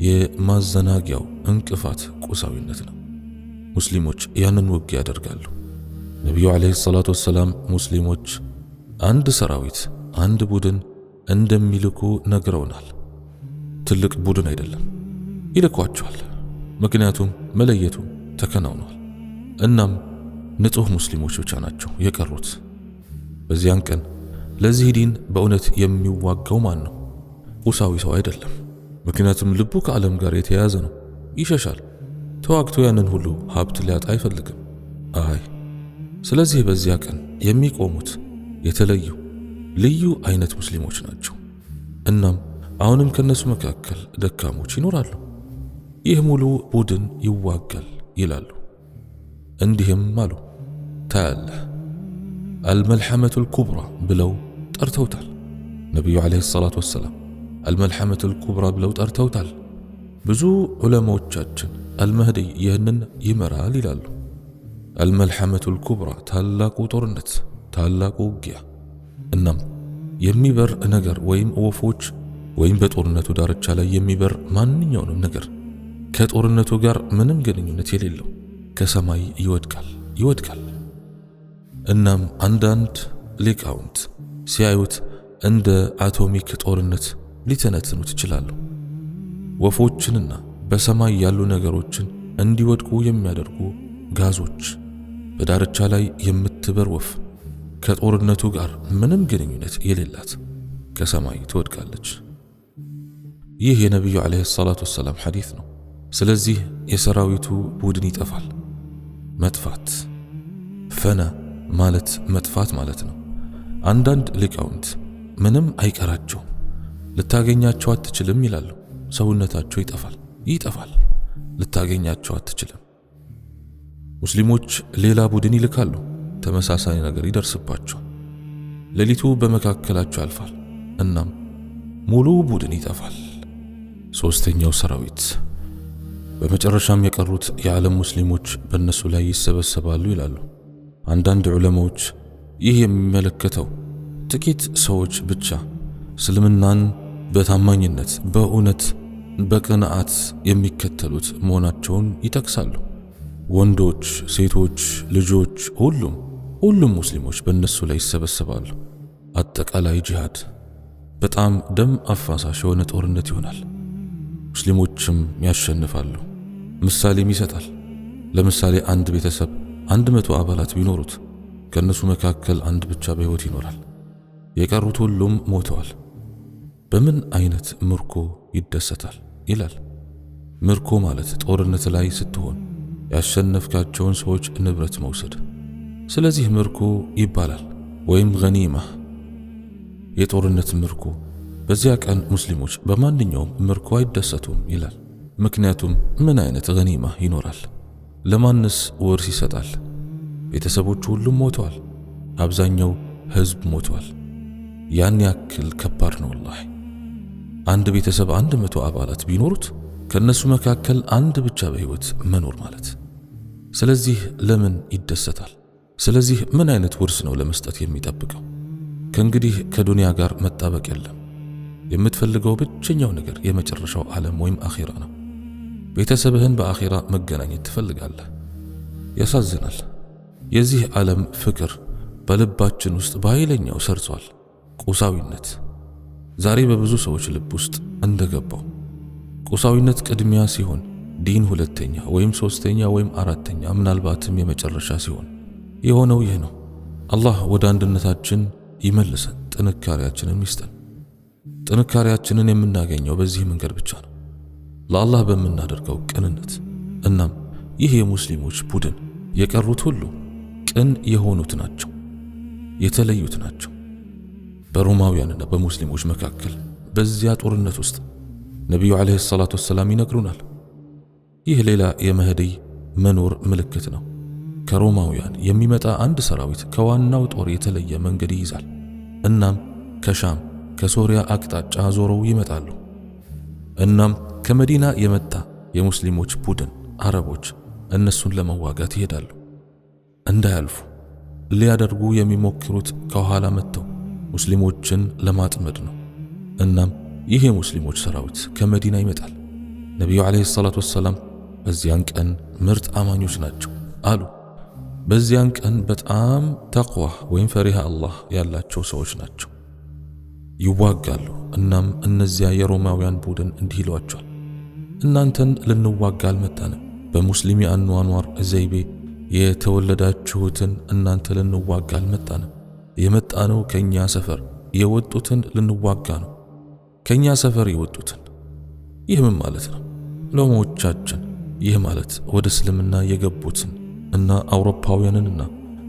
የማዘናጊያው እንቅፋት ቁሳዊነት ነው። ሙስሊሞች ያንን ውጊያ ያደርጋሉ። ነቢዩ ዓለይሂ ሰላቱ ወሰላም ሙስሊሞች አንድ ሰራዊት፣ አንድ ቡድን እንደሚልኩ ነግረውናል። ትልቅ ቡድን አይደለም፣ ይልኳቸዋል። ምክንያቱም መለየቱ ተከናውኗል። እናም ንጹህ ሙስሊሞች ብቻ ናቸው የቀሩት። በዚያን ቀን ለዚህ ዲን በእውነት የሚዋጋው ማን ነው? ቁሳዊ ሰው አይደለም። ምክንያቱም ልቡ ከዓለም ጋር የተያያዘ ነው። ይሸሻል። ተዋግቶ ያንን ሁሉ ሀብት ሊያጣ አይፈልግም። ስለዚህ በዚያ ቀን የሚቆሙት የተለዩ ልዩ አይነት ሙስሊሞች ናቸው። እናም አሁንም ከነሱ መካከል ደካሞች ይኖራሉ። ይህ ሙሉ ቡድን ይዋጋል ይላሉ። እንዲህም አሉ፣ ታያለህ አልመልሐመቱል ኩብራ ብለው ጠርተውታል። ነቢዩ ዓለይሂ ሰላቱ ወሰላም አልመልሐመቱል ኩብራ ብለው ጠርተውታል። ብዙ ዑለማዎቻችን አልመህዲ ይህንን ይመራል ይላሉ። አልመልሐመቱል ኩብራ ታላቁ ጦርነት፣ ታላቁ ውጊያ። እናም የሚበር ነገር ወይም ወፎች ወይም በጦርነቱ ዳርቻ ላይ የሚበር ማንኛውንም ነገር ከጦርነቱ ጋር ምንም ግንኙነት የሌለው ከሰማይ ይወድቃል። እናም አንዳንድ ሊቃውንት ሲያዩት እንደ አቶሚክ ጦርነት ሊተነትኑት ይችላሉ። ወፎችንና በሰማይ ያሉ ነገሮችን እንዲወድቁ የሚያደርጉ ጋዞች፣ በዳርቻ ላይ የምትበር ወፍ ከጦርነቱ ጋር ምንም ግንኙነት የሌላት ከሰማይ ትወድቃለች። ይህ የነቢዩ ዓለይሂ ሰላቱ ወሰላም ሐዲስ ነው። ስለዚህ የሰራዊቱ ቡድን ይጠፋል። መጥፋት፣ ፈና ማለት መጥፋት ማለት ነው። አንዳንድ ሊቃውንት ምንም አይቀራቸውም፣ ልታገኛቸው አትችልም ይላሉ። ሰውነታቸው ይጠፋል፣ ልታገኛቸው አትችልም። ሙስሊሞች ሌላ ቡድን ይልካሉ፣ ተመሳሳይ ነገር ይደርስባቸዋል። ሌሊቱ በመካከላቸው ያልፋል፣ እናም ሙሉ ቡድን ይጠፋል። ሶስተኛው ሰራዊት በመጨረሻም የቀሩት የዓለም ሙስሊሞች በእነሱ ላይ ይሰበሰባሉ ይላሉ። አንዳንድ ዑለማዎች ይህ የሚመለከተው ጥቂት ሰዎች ብቻ እስልምናን በታማኝነት በእውነት በቅንዓት የሚከተሉት መሆናቸውን ይጠቅሳሉ። ወንዶች፣ ሴቶች፣ ልጆች፣ ሁሉም ሙስሊሞች በእነሱ ላይ ይሰበሰባሉ። አጠቃላይ ጂሃድ፣ በጣም ደም አፋሳሽ የሆነ ጦርነት ይሆናል። ሙስሊሞችም ያሸንፋሉ። ምሳሌም ይሰጣል። ለምሳሌ አንድ ቤተሰብ 100 አባላት ቢኖሩት ከነሱ መካከል አንድ ብቻ በሕይወት ይኖራል። የቀሩት ሁሉም ሞተዋል። በምን አይነት ምርኮ ይደሰታል ይላል። ምርኮ ማለት ጦርነት ላይ ስትሆን ያሸነፍካቸውን ሰዎች ንብረት መውሰድ። ስለዚህ ምርኮ ይባላል፣ ወይም ገኒማ፣ የጦርነት ምርኮ። በዚያ ቀን ሙስሊሞች በማንኛውም ምርኮ አይደሰቱም ይላል። ምክንያቱም ምን አይነት ገኒማ ይኖራል? ለማንስ ውርስ ይሰጣል? ቤተሰቦቹ ሁሉም ሞተዋል። አብዛኛው ህዝብ ሞተዋል። ያን ያክል ከባድ ነው። ወላሂ አንድ ቤተሰብ 100 አባላት ቢኖሩት ከነሱ መካከል አንድ ብቻ በህይወት መኖር ማለት። ስለዚህ ለምን ይደሰታል? ስለዚህ ምን አይነት ውርስ ነው ለመስጠት የሚጠብቀው? ከእንግዲህ ከዱንያ ጋር መጣበቅ የለም። የምትፈልገው ብቸኛው ነገር የመጨረሻው ዓለም ወይም አኺራ ነው። ቤተሰብህን በአኺራ መገናኘት ትፈልጋለህ። ያሳዝናል። የዚህ ዓለም ፍቅር በልባችን ውስጥ በኃይለኛው ሰርጿል። ቁሳዊነት ዛሬ በብዙ ሰዎች ልብ ውስጥ እንደገባው ቁሳዊነት ቅድሚያ ሲሆን ዲን ሁለተኛ ወይም ሶስተኛ ወይም አራተኛ ምናልባትም የመጨረሻ ሲሆን የሆነው ይህ ነው። አላህ ወደ አንድነታችን ይመልሰን፣ ጥንካሬያችንን ይስጠን። ጥንካሬያችንን የምናገኘው በዚህ መንገድ ብቻ ነው፣ ለአላህ በምናደርገው ቅንነት። እናም ይህ የሙስሊሞች ቡድን የቀሩት ሁሉ ቅን የሆኑት ናቸው፣ የተለዩት ናቸው። በሮማውያንና በሙስሊሞች መካከል በዚያ ጦርነት ውስጥ ነቢዩ ዓለይሂ ሰላቱ ወሰላም ይነግሩናል። ይህ ሌላ የመህዲ መኖር ምልክት ነው። ከሮማውያን የሚመጣ አንድ ሰራዊት ከዋናው ጦር የተለየ መንገድ ይይዛል። እናም ከሻም ከሶሪያ አቅጣጫ ዞረው ይመጣሉ። እናም ከመዲና የመጣ የሙስሊሞች ቡድን አረቦች እነሱን ለመዋጋት ይሄዳሉ። እንዳያልፉ ሊያደርጉ የሚሞክሩት ከኋላ መጥተው ሙስሊሞችን ለማጥመድ ነው። እናም ይህ የሙስሊሞች ሰራዊት ከመዲና ይመጣል። ነቢዩ ዓለይሂ ሰላቱ ወሰላም በዚያን ቀን ምርጥ አማኞች ናቸው አሉ። በዚያን ቀን በጣም ተቅዋ ወይም ፈሪሃ አላህ ያላቸው ሰዎች ናቸው። ይዋጋሉ። እናም እነዚያ የሮማውያን ቡድን እንዲህ ይሏቸዋል፣ እናንተን ልንዋጋ አልመጣንም። በሙስሊም የአኗኗር ዘይቤ የተወለዳችሁትን እናንተ ልንዋጋ አልመጣንም። የመጣነው ከኛ ሰፈር የወጡትን ልንዋጋ ነው። ከኛ ሰፈር የወጡትን። ይህ ምን ማለት ነው? ዑለማዎቻችን ይህ ማለት ወደ እስልምና የገቡትን እና አውሮፓውያንንና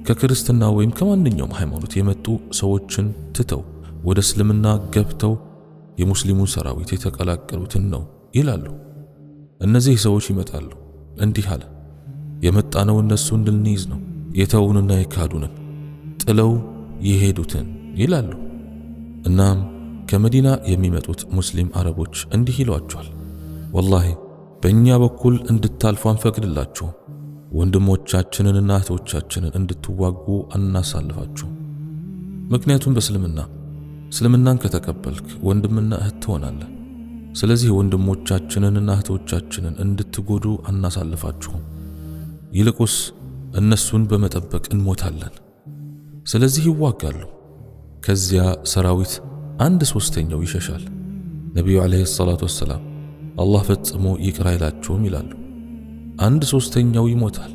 ከክርስትና ወይም ከማንኛውም ሃይማኖት የመጡ ሰዎችን ትተው ወደ እስልምና ገብተው የሙስሊሙን ሰራዊት የተቀላቀሉትን ነው ይላሉ። እነዚህ ሰዎች ይመጣሉ እንዲህ አለ፣ የመጣነው እነሱን ልንይዝ ነው፣ የተውንና የካዱንን ጥለው የሄዱትን ይላሉ። እናም ከመዲና የሚመጡት ሙስሊም አረቦች እንዲህ ይሏቸዋል፣ ወላሂ በእኛ በኩል እንድታልፉ አንፈቅድላችሁም፣ ወንድሞቻችንንና እህቶቻችንን እንድትዋጉ አናሳልፋችሁ። ምክንያቱም እስልምናን ከተቀበልክ ወንድምና እህት ትሆናለህ። ስለዚህ ወንድሞቻችንንና እህቶቻችንን እንድትጎዱ አናሳልፋችሁም። ይልቁስ እነሱን በመጠበቅ እንሞታለን። ስለዚህ ይዋጋሉ። ከዚያ ሰራዊት 1/3 ይሸሻል። ነቢዩ ዓለይሂ ሰላቱ ወሰላም አላህ ፈጽሞ ይቅር አይላቸውም ይላሉ። 1/3 ይሞታል።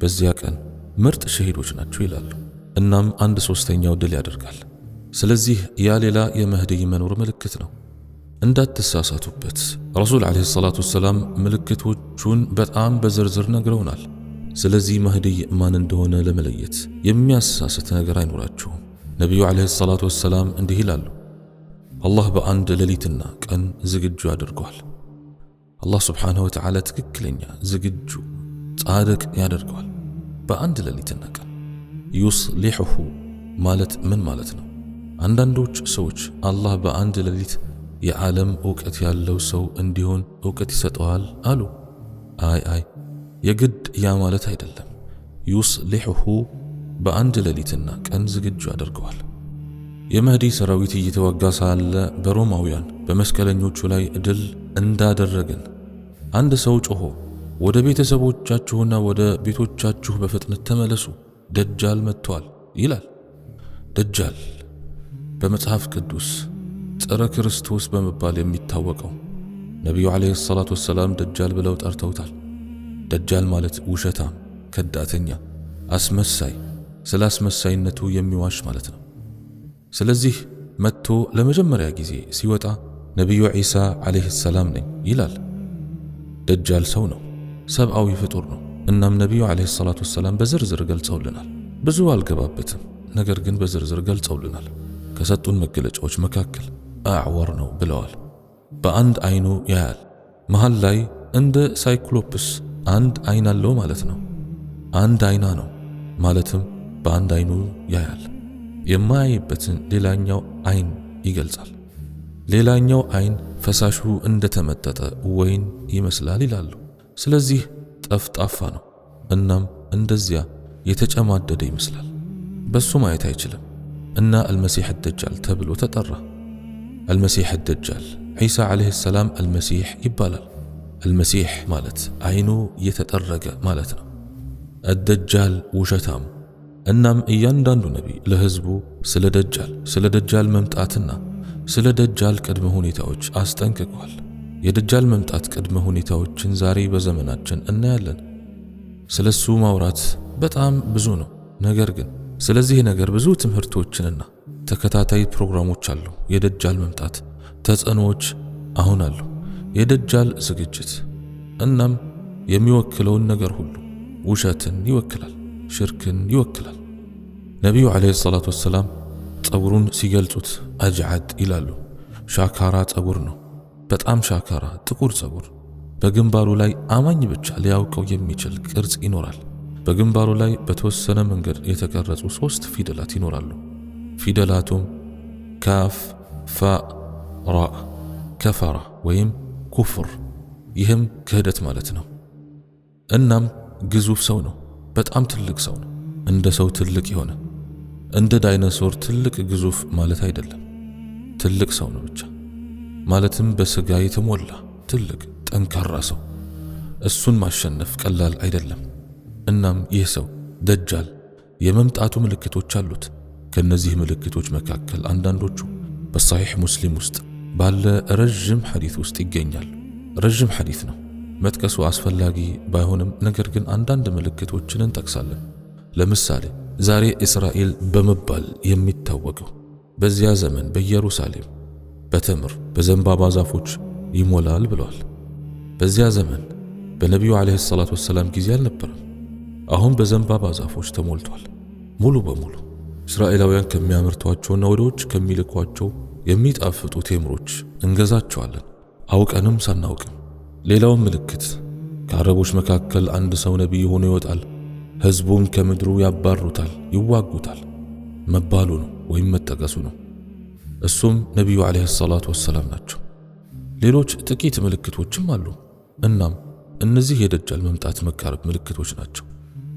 በዚያ ቀን ምርጥ ሸሂዶች ናቸው ይላሉ። እናም 1/3 ድል ያደርጋል። ስለዚህ ያ ሌላ የመህዲይ መኖር ምልክት ነው። እንዳትሳሳቱበት። ረሱል ዓለይሂ ሰላቱ ወሰላም ምልክቶቹን በጣም በዝርዝር ነግረውናል። ስለዚህ መህዲይ ማን እንደሆነ ለመለየት የሚያሳስት ነገር አይኖራችሁም። ነቢዩ ዓለይሂ ሰላቱ ወሰላም እንዲህ ይላሉ፣ አላህ በአንድ ሌሊትና ቀን ዝግጁ ያደርገዋል። አላህ ስብሓንሁ ወተዓላ ትክክለኛ ዝግጁ ጻድቅ ያደርገዋል በአንድ ሌሊትና ቀን። ዩስሊሑሁ ማለት ምን ማለት ነው? አንዳንዶች ሰዎች አላህ በአንድ ሌሊት የዓለም ዕውቀት ያለው ሰው እንዲሆን ዕውቀት ይሰጠዋል አሉ። አይ የግድ ያ ማለት አይደለም። ዩስሊሑሁ በአንድ ሌሊትና ቀን ዝግጁ ያደርገዋል። የመህዲ ሰራዊት እየተዋጋ ሳለ በሮማውያን በመስቀለኞቹ ላይ ድል እንዳደረግን አንድ ሰው ጮሆ ወደ ቤተሰቦቻችሁና ወደ ቤቶቻችሁ በፍጥነት ተመለሱ፣ ደጃል መጥቷል ይላል። ደጃል በመጽሐፍ ቅዱስ ጸረ ክርስቶስ በመባል የሚታወቀው ነቢዩ ዓለይሂ ሰላቱ ወሰላም ደጃል ብለው ጠርተውታል። ደጃል ማለት ውሸታም፣ ከዳተኛ፣ አስመሳይ፣ ስለ አስመሳይነቱ የሚዋሽ ማለት ነው። ስለዚህ መጥቶ ለመጀመሪያ ጊዜ ሲወጣ ነቢዩ ዒሳ ዓለይሂ ሰላም ነኝ ይላል። ደጃል ሰው ነው፣ ሰብአዊ ፍጡር ነው። እናም ነቢዩ ዓለይሂ ሰላቱ ወሰላም በዝርዝር ገልጸውልናል። ብዙ አልገባበትም፣ ነገር ግን በዝርዝር ገልጸውልናል። ከሰጡን መገለጫዎች መካከል አዕወር ነው ብለዋል። በአንድ አይኑ ያያል። መሃል ላይ እንደ ሳይክሎፕስ አንድ አይን አለው ማለት ነው። አንድ አይና ነው ማለትም በአንድ አይኑ ያያል። የማያይበትን ሌላኛው አይን ይገልጻል። ሌላኛው አይን ፈሳሹ እንደተመጠጠ ወይን ይመስላል ይላሉ። ስለዚህ ጠፍጣፋ ነው። እናም እንደዚያ የተጨማደደ ይመስላል። በሱ ማየት አይችልም እና አልመሲሕ ደጃል ተብሎ ተጠራ። አልመሲሕ ደጃል ዒሳ ዓለይሂ ሰላም አልመሲሕ ይባላል። አልመሲሕ ማለት አይኑ የተጠረገ ማለት ነው። አደጃል ውሸታም። እናም እያንዳንዱ ነቢይ ለህዝቡ ስለ ደጃል መምጣትና ስለ ደጃል ቅድመ ሁኔታዎች አስጠንቅቋል። የደጃል መምጣት ቅድመ ሁኔታዎችን ዛሬ በዘመናችን እናያለን። ስለሱ ማውራት በጣም ብዙ ነው። ነገር ግን ስለዚህ ነገር ብዙ ትምህርቶችንና ተከታታይ ፕሮግራሞች አሉ። የደጃል መምጣት ተጽዕኖዎች አሁን አሉ። የደጃል ዝግጅት። እናም የሚወክለውን ነገር ሁሉ ውሸትን ይወክላል፣ ሽርክን ይወክላል። ነቢዩ ዓለይሂ ሰላቱ ወሰላም ጸጉሩን ሲገልጹት አጅዓድ ይላሉ። ሻካራ ጸጉር ነው። በጣም ሻካራ ጥቁር ጸጉር። በግንባሩ ላይ አማኝ ብቻ ሊያውቀው የሚችል ቅርጽ ይኖራል። በግንባሩ ላይ በተወሰነ መንገድ የተቀረጹ 3 ፊደላት ይኖራሉ። ፊደላቱም ካፍ፣ ፋ፣ ራ። ከፈራ ወይም ኩፍር፣ ይህም ክህደት ማለት ነው። እናም ግዙፍ ሰው ነው። በጣም ትልቅ ሰው ነው። እንደ ሰው ትልቅ የሆነ እንደ ዳይኖሶር ትልቅ ግዙፍ ማለት አይደለም። ትልቅ ሰው ነው ብቻ። ማለትም በስጋ የተሞላ ትልቅ ጠንካራ ሰው። እሱን ማሸነፍ ቀላል አይደለም። እናም ይህ ሰው ደጃል የመምጣቱ ምልክቶች አሉት። ከነዚህ ምልክቶች መካከል አንዳንዶቹ በሰሒሕ ሙስሊም ውስጥ ባለ ረጅም ሐዲስ ውስጥ ይገኛል። ረጅም ሐዲስ ነው። መጥቀሱ አስፈላጊ ባይሆንም ነገር ግን አንዳንድ ምልክቶችን እንጠቅሳለን። ለምሳሌ ዛሬ እስራኤል በመባል የሚታወቀው በዚያ ዘመን በኢየሩሳሌም በተምር በዘንባባ ዛፎች ይሞላል ብለዋል። በዚያ ዘመን በነቢዩ ዓለይሂ ሰላቱ ወሰላም ጊዜ አልነበረም። አሁን በዘንባባ ዛፎች ተሞልቷል ሙሉ በሙሉ። እስራኤላውያን ከሚያመርቷቸውና ወደ ውጭ ከሚልኳቸው የሚጣፍጡ ቴምሮች እንገዛቸዋለን አውቀንም ሳናውቅም። ሌላው ምልክት ከአረቦች መካከል አንድ ሰው ነቢይ ሆኖ ይወጣል፣ ሕዝቡን ከምድሩ ያባሩታል፣ ይዋጉታል መባሉ ነው ወይም መጠቀሱ ነው። እሱም ነቢዩ ዓለይሂ ሰላቱ ወሰላም ናቸው። ሌሎች ጥቂት ምልክቶችም አሉ። እናም እነዚህ የደጃል መምጣት መቃረብ ምልክቶች ናቸው።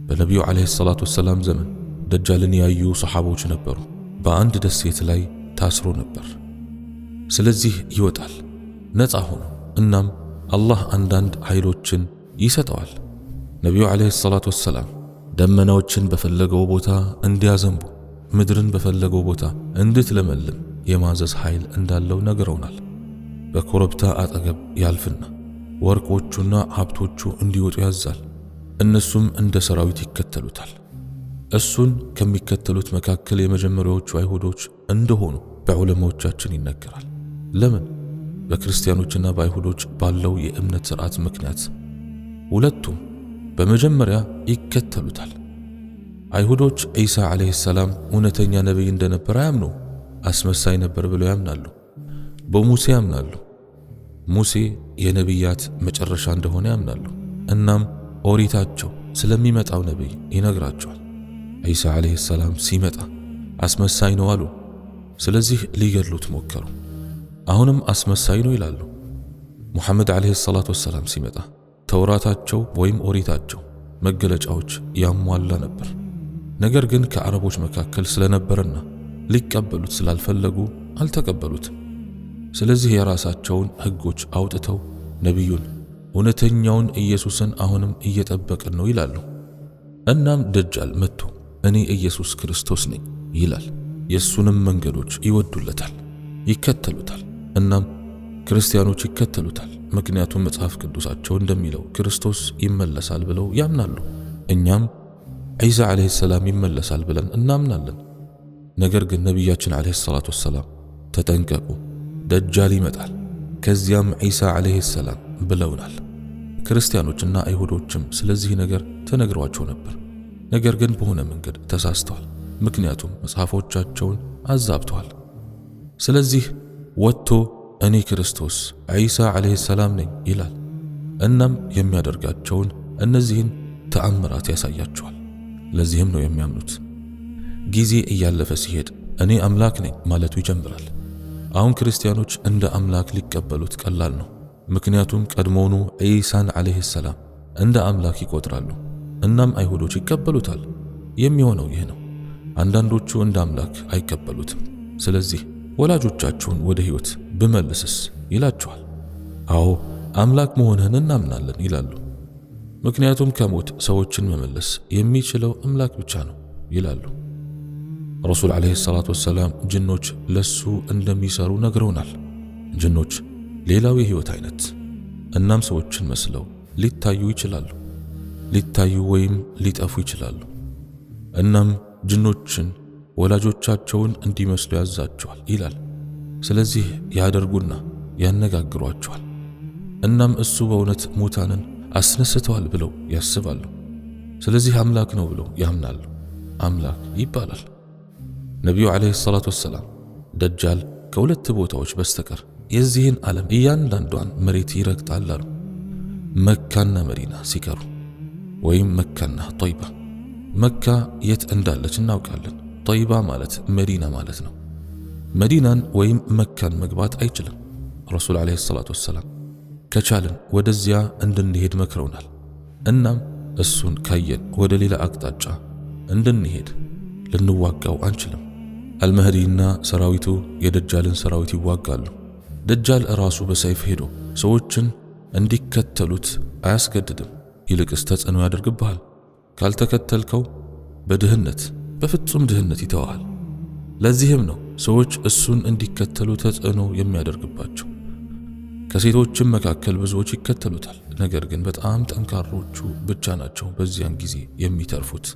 በነቢዩ ዓለይሂ ሰላቱ ወሰላም ዘመን ደጃልን ያዩ ሰሓቦች ነበሩ። በአንድ ደሴት ላይ ታስሮ ነበር። ስለዚህ ይወጣል ነፃ ሆኖ። እናም አላህ አንዳንድ ኃይሎችን ይሰጠዋል። ነቢዩ ዓለይሂ ሰላቱ ወሰላም ደመናዎችን በፈለገው ቦታ እንዲያዘንቡ፣ ምድርን በፈለገው ቦታ እንድትለመልም የማዘዝ ኃይል እንዳለው ነግረውናል። በኮረብታ አጠገብ ያልፍና ወርቆቹና ሀብቶቹ እንዲወጡ ያዛል። እነሱም እንደ ሰራዊት ይከተሉታል። እሱን ከሚከተሉት መካከል የመጀመሪያዎቹ አይሁዶች እንደሆኑ በዑለማዎቻችን ይነገራል። ለምን? በክርስቲያኖችና በአይሁዶች ባለው የእምነት ሥርዓት ምክንያት ሁለቱም በመጀመሪያ ይከተሉታል። አይሁዶች ዒሳ ዓለይሂ ሰላም እውነተኛ ነቢይ እንደነበር አያምኑ፣ አስመሳይ ነበር ብለው ያምናሉ። በሙሴ ያምናሉ። ሙሴ የነቢያት መጨረሻ እንደሆነ ያምናሉ። እናም ኦሪታቸው ስለሚመጣው ነቢይ ይነግራቸዋል። ዒሳ ዓለይሂ ሰላም ሲመጣ አስመሳይ ነው አሉ። ስለዚህ ሊገድሉት ሞከሩ። አሁንም አስመሳይ ነው ይላሉ። ሙሐመድ ዓለይሂ ሰላቱ ወሰላም ሲመጣ ተውራታቸው ወይም ኦሪታቸው መገለጫዎች ያሟላ ነበር። ነገር ግን ከአረቦች መካከል ስለነበረና ሊቀበሉት ስላልፈለጉ አልተቀበሉትም። ስለዚህ የራሳቸውን ሕጎች አውጥተው ነቢዩን እውነተኛውን ኢየሱስን አሁንም እየጠበቅን ነው ይላሉ። እናም ደጃል መጥቶ እኔ ኢየሱስ ክርስቶስ ነኝ ይላል። የእሱንም መንገዶች ይወዱለታል፣ ይከተሉታል። እናም ክርስቲያኖች ይከተሉታል። ምክንያቱም መጽሐፍ ቅዱሳቸው እንደሚለው ክርስቶስ ይመለሳል ብለው ያምናሉ። እኛም ዒሳ ዓለይሂ ሰላም ይመለሳል ብለን እናምናለን። ነገር ግን ነቢያችን ዓለይሂ ሰላቱ ወሰላም ተጠንቀቁ፣ ደጃል ይመጣል፣ ከዚያም ዒሳ ዓለይሂ ሰላም ብለውናል። ክርስቲያኖችና አይሁዶችም ስለዚህ ነገር ተነግሯቸው ነበር። ነገር ግን በሆነ መንገድ ተሳስተዋል። ምክንያቱም መጽሐፎቻቸውን አዛብተዋል። ስለዚህ ወጥቶ እኔ ክርስቶስ ዒሳ ዓለይሂ ሰላም ነኝ ይላል። እናም የሚያደርጋቸውን እነዚህን ተአምራት ያሳያቸዋል። ለዚህም ነው የሚያምኑት። ጊዜ እያለፈ ሲሄድ እኔ አምላክ ነኝ ማለቱ ይጀምራል። አሁን ክርስቲያኖች እንደ አምላክ ሊቀበሉት ቀላል ነው። ምክንያቱም ቀድሞውኑ ዒሳን ዓለይሂ ሰላም እንደ አምላክ ይቆጥራሉ። እናም አይሁዶች ይቀበሉታል። የሚሆነው ይህ ነው። አንዳንዶቹ እንደ አምላክ አይቀበሉትም። ስለዚህ ወላጆቻችሁን ወደ ሕይወት ብመልስስ ይላቸዋል። አዎ አምላክ መሆንህን እናምናለን ይላሉ። ምክንያቱም ከሞት ሰዎችን መመለስ የሚችለው አምላክ ብቻ ነው ይላሉ። ረሱል ዓለይሂ ሰላቱ ወሰላም ጅኖች ለሱ እንደሚሰሩ ነግረውናል። ጅኖች ሌላው የሕይወት አይነት፣ እናም ሰዎችን መስለው ሊታዩ ይችላሉ፣ ሊታዩ ወይም ሊጠፉ ይችላሉ። እናም ጅኖችን ወላጆቻቸውን እንዲመስሉ ያዛቸዋል ይላል። ስለዚህ ያደርጉና ያነጋግሯቸዋል። እናም እሱ በእውነት ሙታንን አስነስተዋል ብለው ያስባሉ። ስለዚህ አምላክ ነው ብለው ያምናሉ። አምላክ ይባላል። ነቢዩ ዓለይሂ ሰላቱ ወሰላም ደጃል ከሁለት ቦታዎች በስተቀር የዚህን ዓለም እያንዳንዷን መሬት ይረግጣል አሉ። መካና መዲና ሲቀሩ ወይም መካና ጦይባ። መካ የት እንዳለች እናውቃለን። ጦይባ ማለት መዲና ማለት ነው። መዲናን ወይም መካን መግባት አይችልም። ረሱል ዓለይሂ ሰላቱ ወሰላም ከቻልን ወደዚያ እንድንሄድ መክረውናል። እናም እሱን ካየን ወደ ሌላ አቅጣጫ እንድንሄድ ልንዋጋው አንችልም። አልመህዲና ሰራዊቱ የደጃልን ሰራዊት ይዋጋሉ። ደጃል ራሱ በሰይፍ ሄዶ ሰዎችን እንዲከተሉት አያስገድድም። ይልቅስ ተጽዕኖ ያደርግብሃል። ካልተከተልከው በድህነት በፍጹም ድህነት ይተዋል። ለዚህም ነው ሰዎች እሱን እንዲከተሉ ተጽዕኖ የሚያደርግባቸው። ከሴቶችም መካከል ብዙዎች ይከተሉታል። ነገር ግን በጣም ጠንካሮቹ ብቻ ናቸው በዚያን ጊዜ የሚተርፉት።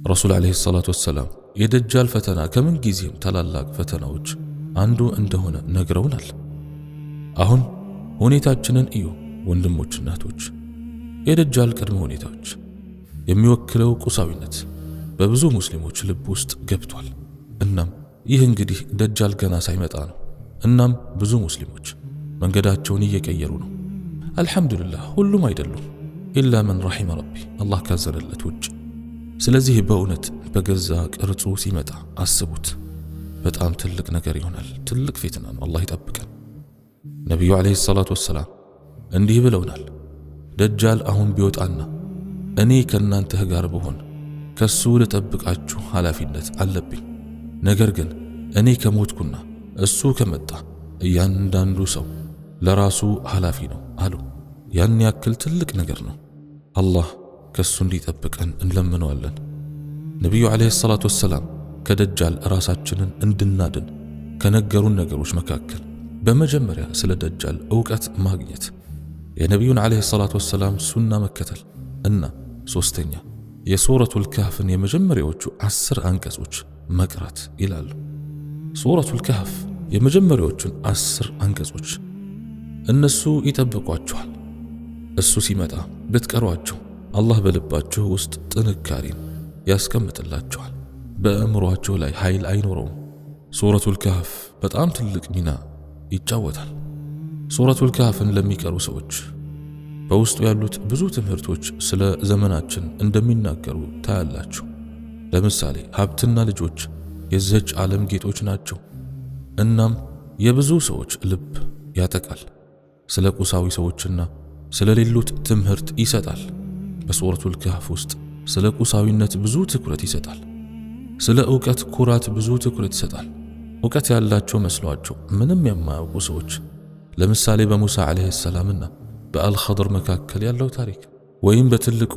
ረሱል ዓለይሂ ሰላቱ ወሰላም የደጃል ፈተና ከምን ጊዜም ታላላቅ ፈተናዎች አንዱ እንደሆነ ነግረውናል። አሁን ሁኔታችንን እዩ ወንድሞች፣ እናቶች። የደጃል ቅድመ ሁኔታዎች የሚወክለው ቁሳዊነት በብዙ ሙስሊሞች ልብ ውስጥ ገብቷል። እናም ይህ እንግዲህ ደጃል ገና ሳይመጣ ነው። እናም ብዙ ሙስሊሞች መንገዳቸውን እየቀየሩ ነው። አልሐምዱሊላህ ሁሉም አይደሉም፣ ኢላ መን ረሒመ ረቢ፣ አላህ ካዘነለት ውጭ። ስለዚህ በእውነት በገዛ ቅርጹ ሲመጣ አስቡት። በጣም ትልቅ ነገር ይሆናል። ትልቅ ፊትና ነው። አላህ ይጠብቀን። ነቢዩ ዓለይሂ ሰላቱ ወሰላም እንዲህ ብለውናል። ደጃል አሁን ቢወጣና እኔ ከእናንተ ጋር ብሆን ከሱ ልጠብቃችሁ ኃላፊነት አለብኝ። ነገር ግን እኔ ከሞትኩና እሱ ከመጣ እያንዳንዱ ሰው ለራሱ ኃላፊ ነው አሉ። ያን ያክል ትልቅ ነገር ነው። አላህ ከሱ እንዲጠብቀን እንለምነዋለን። ነቢዩ ዓለይሂ ሰላቱ ወሰላም ከደጃል ራሳችንን እንድናድን ከነገሩን ነገሮች መካከል በመጀመሪያ ስለ ደጃል ዕውቀት ማግኘት፣ የነቢዩን ዓለይሂ ሰላቱ ወሰላም ሱና መከተል እና ሶስተኛ የሱረቱል ካህፍን የመጀመሪያዎቹ 10 አንቀጾች መቅራት ይላሉ። ሱረቱል ካህፍ የመጀመሪያዎቹን 10 አንቀጾች እነሱ ይጠብቋችኋል። እሱ ሲመጣ ብትቀሯቸው አላህ በልባችሁ ውስጥ ጥንካሬን ያስቀምጥላችኋል። በእምሯችሁ ላይ ኃይል አይኖረውም። ሱረቱል ካህፍ በጣም ትልቅ ሚና ይጫወታል። ሱረቱል ካህፍን ለሚቀሩ ሰዎች በውስጡ ያሉት ብዙ ትምህርቶች ስለ ዘመናችን እንደሚናገሩ ታያላችሁ። ለምሳሌ ሀብትና ልጆች የዚህች ዓለም ጌጦች ናቸው። እናም የብዙ ሰዎች ልብ ያጠቃል። ስለ ቁሳዊ ሰዎችና ስለ ሌሎት ትምህርት ይሰጣል። በሱረቱል ካህፍ ውስጥ ስለ ቁሳዊነት ብዙ ትኩረት ይሰጣል። ስለ ዕውቀት ኩራት ብዙ ትኩረት ይሰጣል። ዕውቀት ያላቸው መስሏቸው ምንም የማያውቁ ሰዎች፣ ለምሳሌ በሙሳ ዓለይሂ ሰላምና በአልኸድር መካከል ያለው ታሪክ፣ ወይም በትልቁ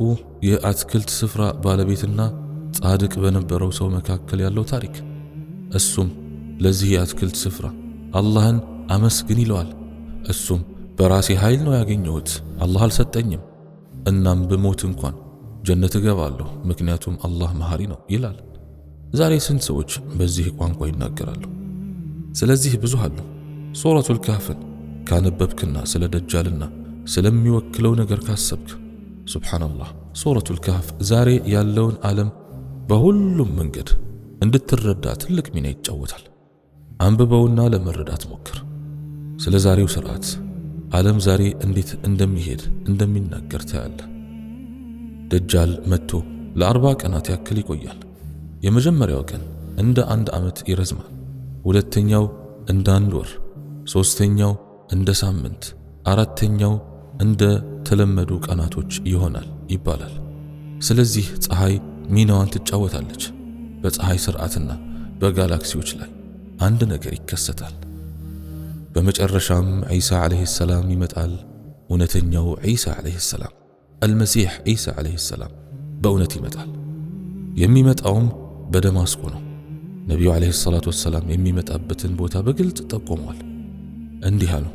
የአትክልት ስፍራ ባለቤትና ጻድቅ በነበረው ሰው መካከል ያለው ታሪክ። እሱም ለዚህ የአትክልት ስፍራ አላህን አመስግን ይለዋል። እሱም በራሴ ኃይል ነው ያገኘሁት፣ አላህ አልሰጠኝም። እናም ብሞት እንኳን ጀነት እገባለሁ ምክንያቱም አላህ መሐሪ ነው ይላል። ዛሬ ስንት ሰዎች በዚህ ቋንቋ ይናገራሉ? ስለዚህ ብዙ አሉ። ሱረቱል ካህፍን ካነበብክና ስለ ደጃልና ስለሚወክለው ነገር ካሰብክ ሱብሓነላህ፣ ሱረቱል ካህፍ ዛሬ ያለውን ዓለም በሁሉም መንገድ እንድትረዳ ትልቅ ሚና ይጫወታል። አንብበውና ለመረዳት ሞክር። ስለ ዛሬው ስርዓት ዓለም ዛሬ እንዴት እንደሚሄድ እንደሚናገር ታያለህ። ደጃል መጥቶ ለ40 ቀናት ያክል ይቆያል። የመጀመሪያው ቀን እንደ 1 ዓመት ይረዝማል። ሁለተኛው እንደ 1 ወር፣ ሶስተኛው እንደ ሳምንት፣ አራተኛው እንደ ተለመዱ ቀናቶች ይሆናል ይባላል። ስለዚህ ፀሐይ ሚናዋን ትጫወታለች። በፀሐይ ስርዓትና በጋላክሲዎች ላይ አንድ ነገር ይከሰታል። በመጨረሻም ዒሳ ዓለይሂ ሰላም ይመጣል። እውነተኛው ዒሳ ዓለይሂ ሰላም፣ አልመሲሕ ዒሳ ዓለይሂ ሰላም በእውነት ይመጣል። የሚመጣውም በደማስቆ ነው። ነቢዩ ዓለይሂ ሰላቱ ወሰላም የሚመጣበትን ቦታ በግልጽ ጠቆመዋል። እንዲህ አሉ፣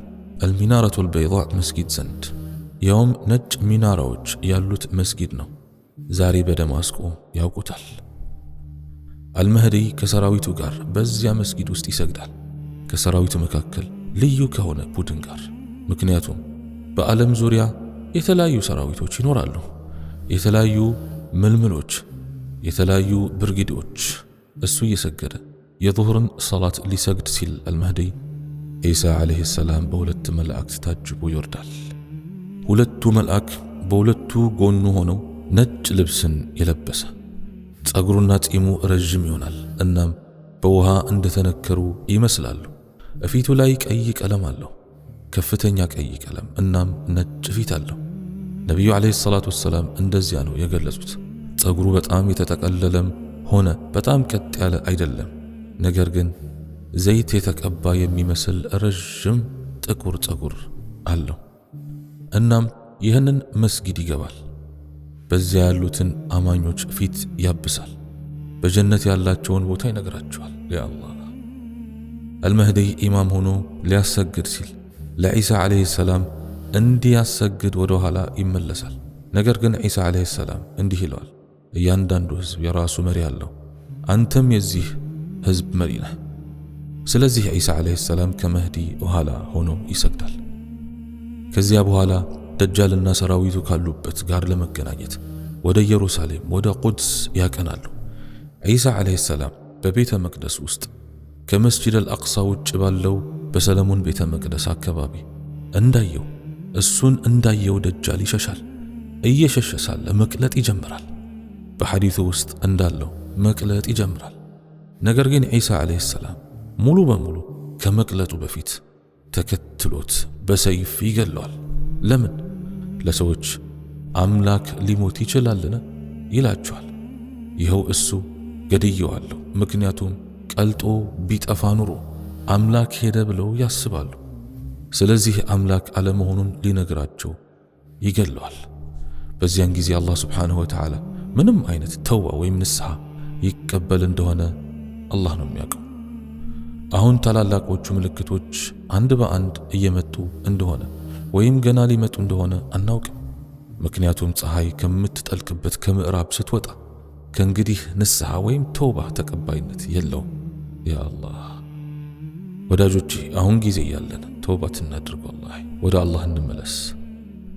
አልሚናረቱል በይዳእ መስጊድ ዘንድ፣ ያውም ነጭ ሚናራዎች ያሉት መስጊድ ነው። ዛሬ በደማስቆ ያውቁታል። አልመህዲ ከሰራዊቱ ጋር በዚያ መስጊድ ውስጥ ይሰግዳል፣ ከሰራዊቱ መካከል ልዩ ከሆነ ቡድን ጋር። ምክንያቱም በዓለም ዙሪያ የተለያዩ ሰራዊቶች ይኖራሉ፣ የተለያዩ ምልምሎች፣ የተለያዩ ብርጌዶች። እሱ እየሰገደ የዙህርን ሰላት ሊሰግድ ሲል አልመህዲ ዒሳ ዓለይሂ ሰላም በሁለት መላእክት ታጅቦ ይወርዳል። ሁለቱ መልአክ በሁለቱ ጎኑ ሆነው ነጭ ልብስን የለበሰ፣ ጸጉሩና ጺሙ ረዥም ይሆናል። እናም በውሃ እንደተነከሩ ይመስላሉ። እፊቱ ላይ ቀይ ቀለም አለው፣ ከፍተኛ ቀይ ቀለም። እናም ነጭ ፊት አለው። ነቢዩ ዓለይሂ ሰላቱ ወሰላም እንደዚያ ነው የገለጹት። ጸጉሩ በጣም የተጠቀለለም ሆነ በጣም ቀጥ ያለ አይደለም፣ ነገር ግን ዘይት የተቀባ የሚመስል ረዥም ጥቁር ጸጉር አለው። እናም ይህንን መስጊድ ይገባል። በዚያ ያሉትን አማኞች ፊት ያብሳል። በጀነት ያላቸውን ቦታ ይነግራቸዋል። ያ አላህ፣ አልመህዲ ኢማም ሆኖ ሊያሰግድ ሲል ለዒሳ ዓለይሂ ሰላም እንዲያሰግድ ወደ ኋላ ይመለሳል። ነገር ግን ዒሳ ዓለይሂ ሰላም እንዲህ ይለዋል፣ እያንዳንዱ ሕዝብ የራሱ መሪ አለው፣ አንተም የዚህ ሕዝብ መሪ ነህ። ስለዚህ ዒሳ ዓለይሂ ሰላም ከመህዲ ኋላ ሆኖ ይሰግዳል። ከዚያ በኋላ ደጃልና ሰራዊቱ ካሉበት ጋር ለመገናኘት ወደ ኢየሩሳሌም ወደ ቁድስ ያቀናሉ። ዒሳ ዓለይሂ ሰላም በቤተ መቅደስ ውስጥ ከመስጂድ አልአቅሳ ውጭ ባለው በሰለሞን ቤተ መቅደስ አካባቢ እሱን እንዳየው ደጃል ይሸሻል። እየሸሸ ሳለ መቅለጥ ይጀምራል። በሐዲቱ ውስጥ እንዳለው መቅለጥ ይጀምራል። ነገር ግን ዒሳ ዓለይሂ ሰላም ሙሉ በሙሉ ከመቅለጡ በፊት ተከትሎት በሰይፍ ይገለዋል። ለምን? ለሰዎች አምላክ ሊሞት ይችላልን ይላቸዋል። ይኸው እሱ ገድየዋለሁ፣ ምክንያቱም ቀልጦ ቢጠፋ ኑሮ አምላክ ሄደ ብለው ያስባሉ። ስለዚህ አምላክ አለመሆኑን ሊነግራቸው ይገለዋል። በዚያን ጊዜ አላህ ስብሓንሁ ወተዓላ ምንም አይነት ተውባ ወይም ንስሐ ይቀበል እንደሆነ አላህ ነው የሚያውቀው። አሁን ታላላቆቹ ምልክቶች አንድ በአንድ እየመጡ እንደሆነ ወይም ገና ሊመጡ እንደሆነ አናውቅም። ምክንያቱም ፀሐይ ከምትጠልቅበት ከምዕራብ ስትወጣ ከእንግዲህ ንስሐ ወይም ተውባ ተቀባይነት የለውም። ያ አላህ ወዳጆቼ፣ አሁን ጊዜ ያለን ተውባት እናድርግ። ወላሂ ወደ አላህ እንመለስ።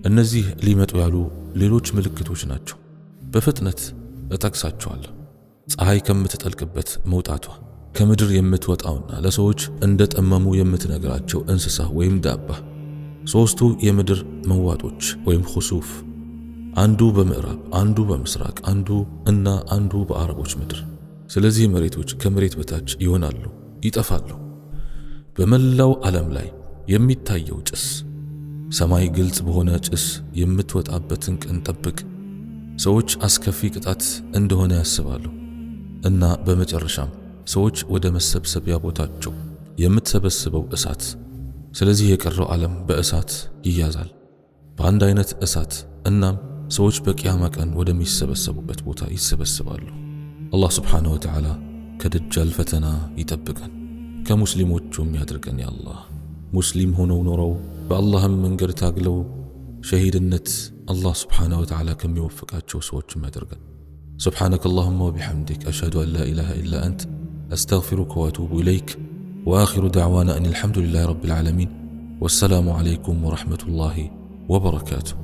እነዚህ ሊመጡ ያሉ ሌሎች ምልክቶች ናቸው። በፍጥነት እጠቅሳቸዋለሁ። ፀሐይ ከምትጠልቅበት መውጣቷ፣ ከምድር የምትወጣውና ለሰዎች እንደ ጠመሙ የምትነግራቸው እንስሳ ወይም ዳባ፣ ሦስቱ የምድር መዋጦች ወይም ኹሱፍ፣ አንዱ በምዕራብ አንዱ በምስራቅ አንዱ በአረቦች ምድር። ስለዚህ መሬቶች ከመሬት በታች ይሆናሉ፣ ይጠፋሉ። በመላው ዓለም ላይ የሚታየው ጭስ፣ ሰማይ ግልጽ በሆነ ጭስ የምትወጣበትን ቀን ጠብቅ። ሰዎች አስከፊ ቅጣት እንደሆነ ያስባሉ እና በመጨረሻም ሰዎች ወደ መሰብሰቢያ ቦታቸው የምትሰበስበው እሳት። ስለዚህ የቀረው ዓለም በእሳት ይያዛል፣ በአንድ አይነት እሳት። እናም ሰዎች በቂያማ ቀን ወደሚሰበሰቡበት ቦታ ይሰበስባሉ። አላህ ስብሓንሁ ወተዓላ ከደጃል ፈተና ይጠብቀን፣ ከሙስሊሞቹም ያድርገን። ያ አላህ ሙስሊም ሆነው ኖረው በአላህም መንገድ ታግለው ሸሂድነት አላህ ስብሓንሁ ወተዓላ ከሚወፍቃቸው ሰዎችም ያድርገን። سبحانك اللهم وبحمدك أشهد أن لا إله إلا أنت أستغفرك وأتوب إليك وآخر دعوانا أن الحمد لله رب العالمين والسلام عليكم ورحمة الله وبركاته.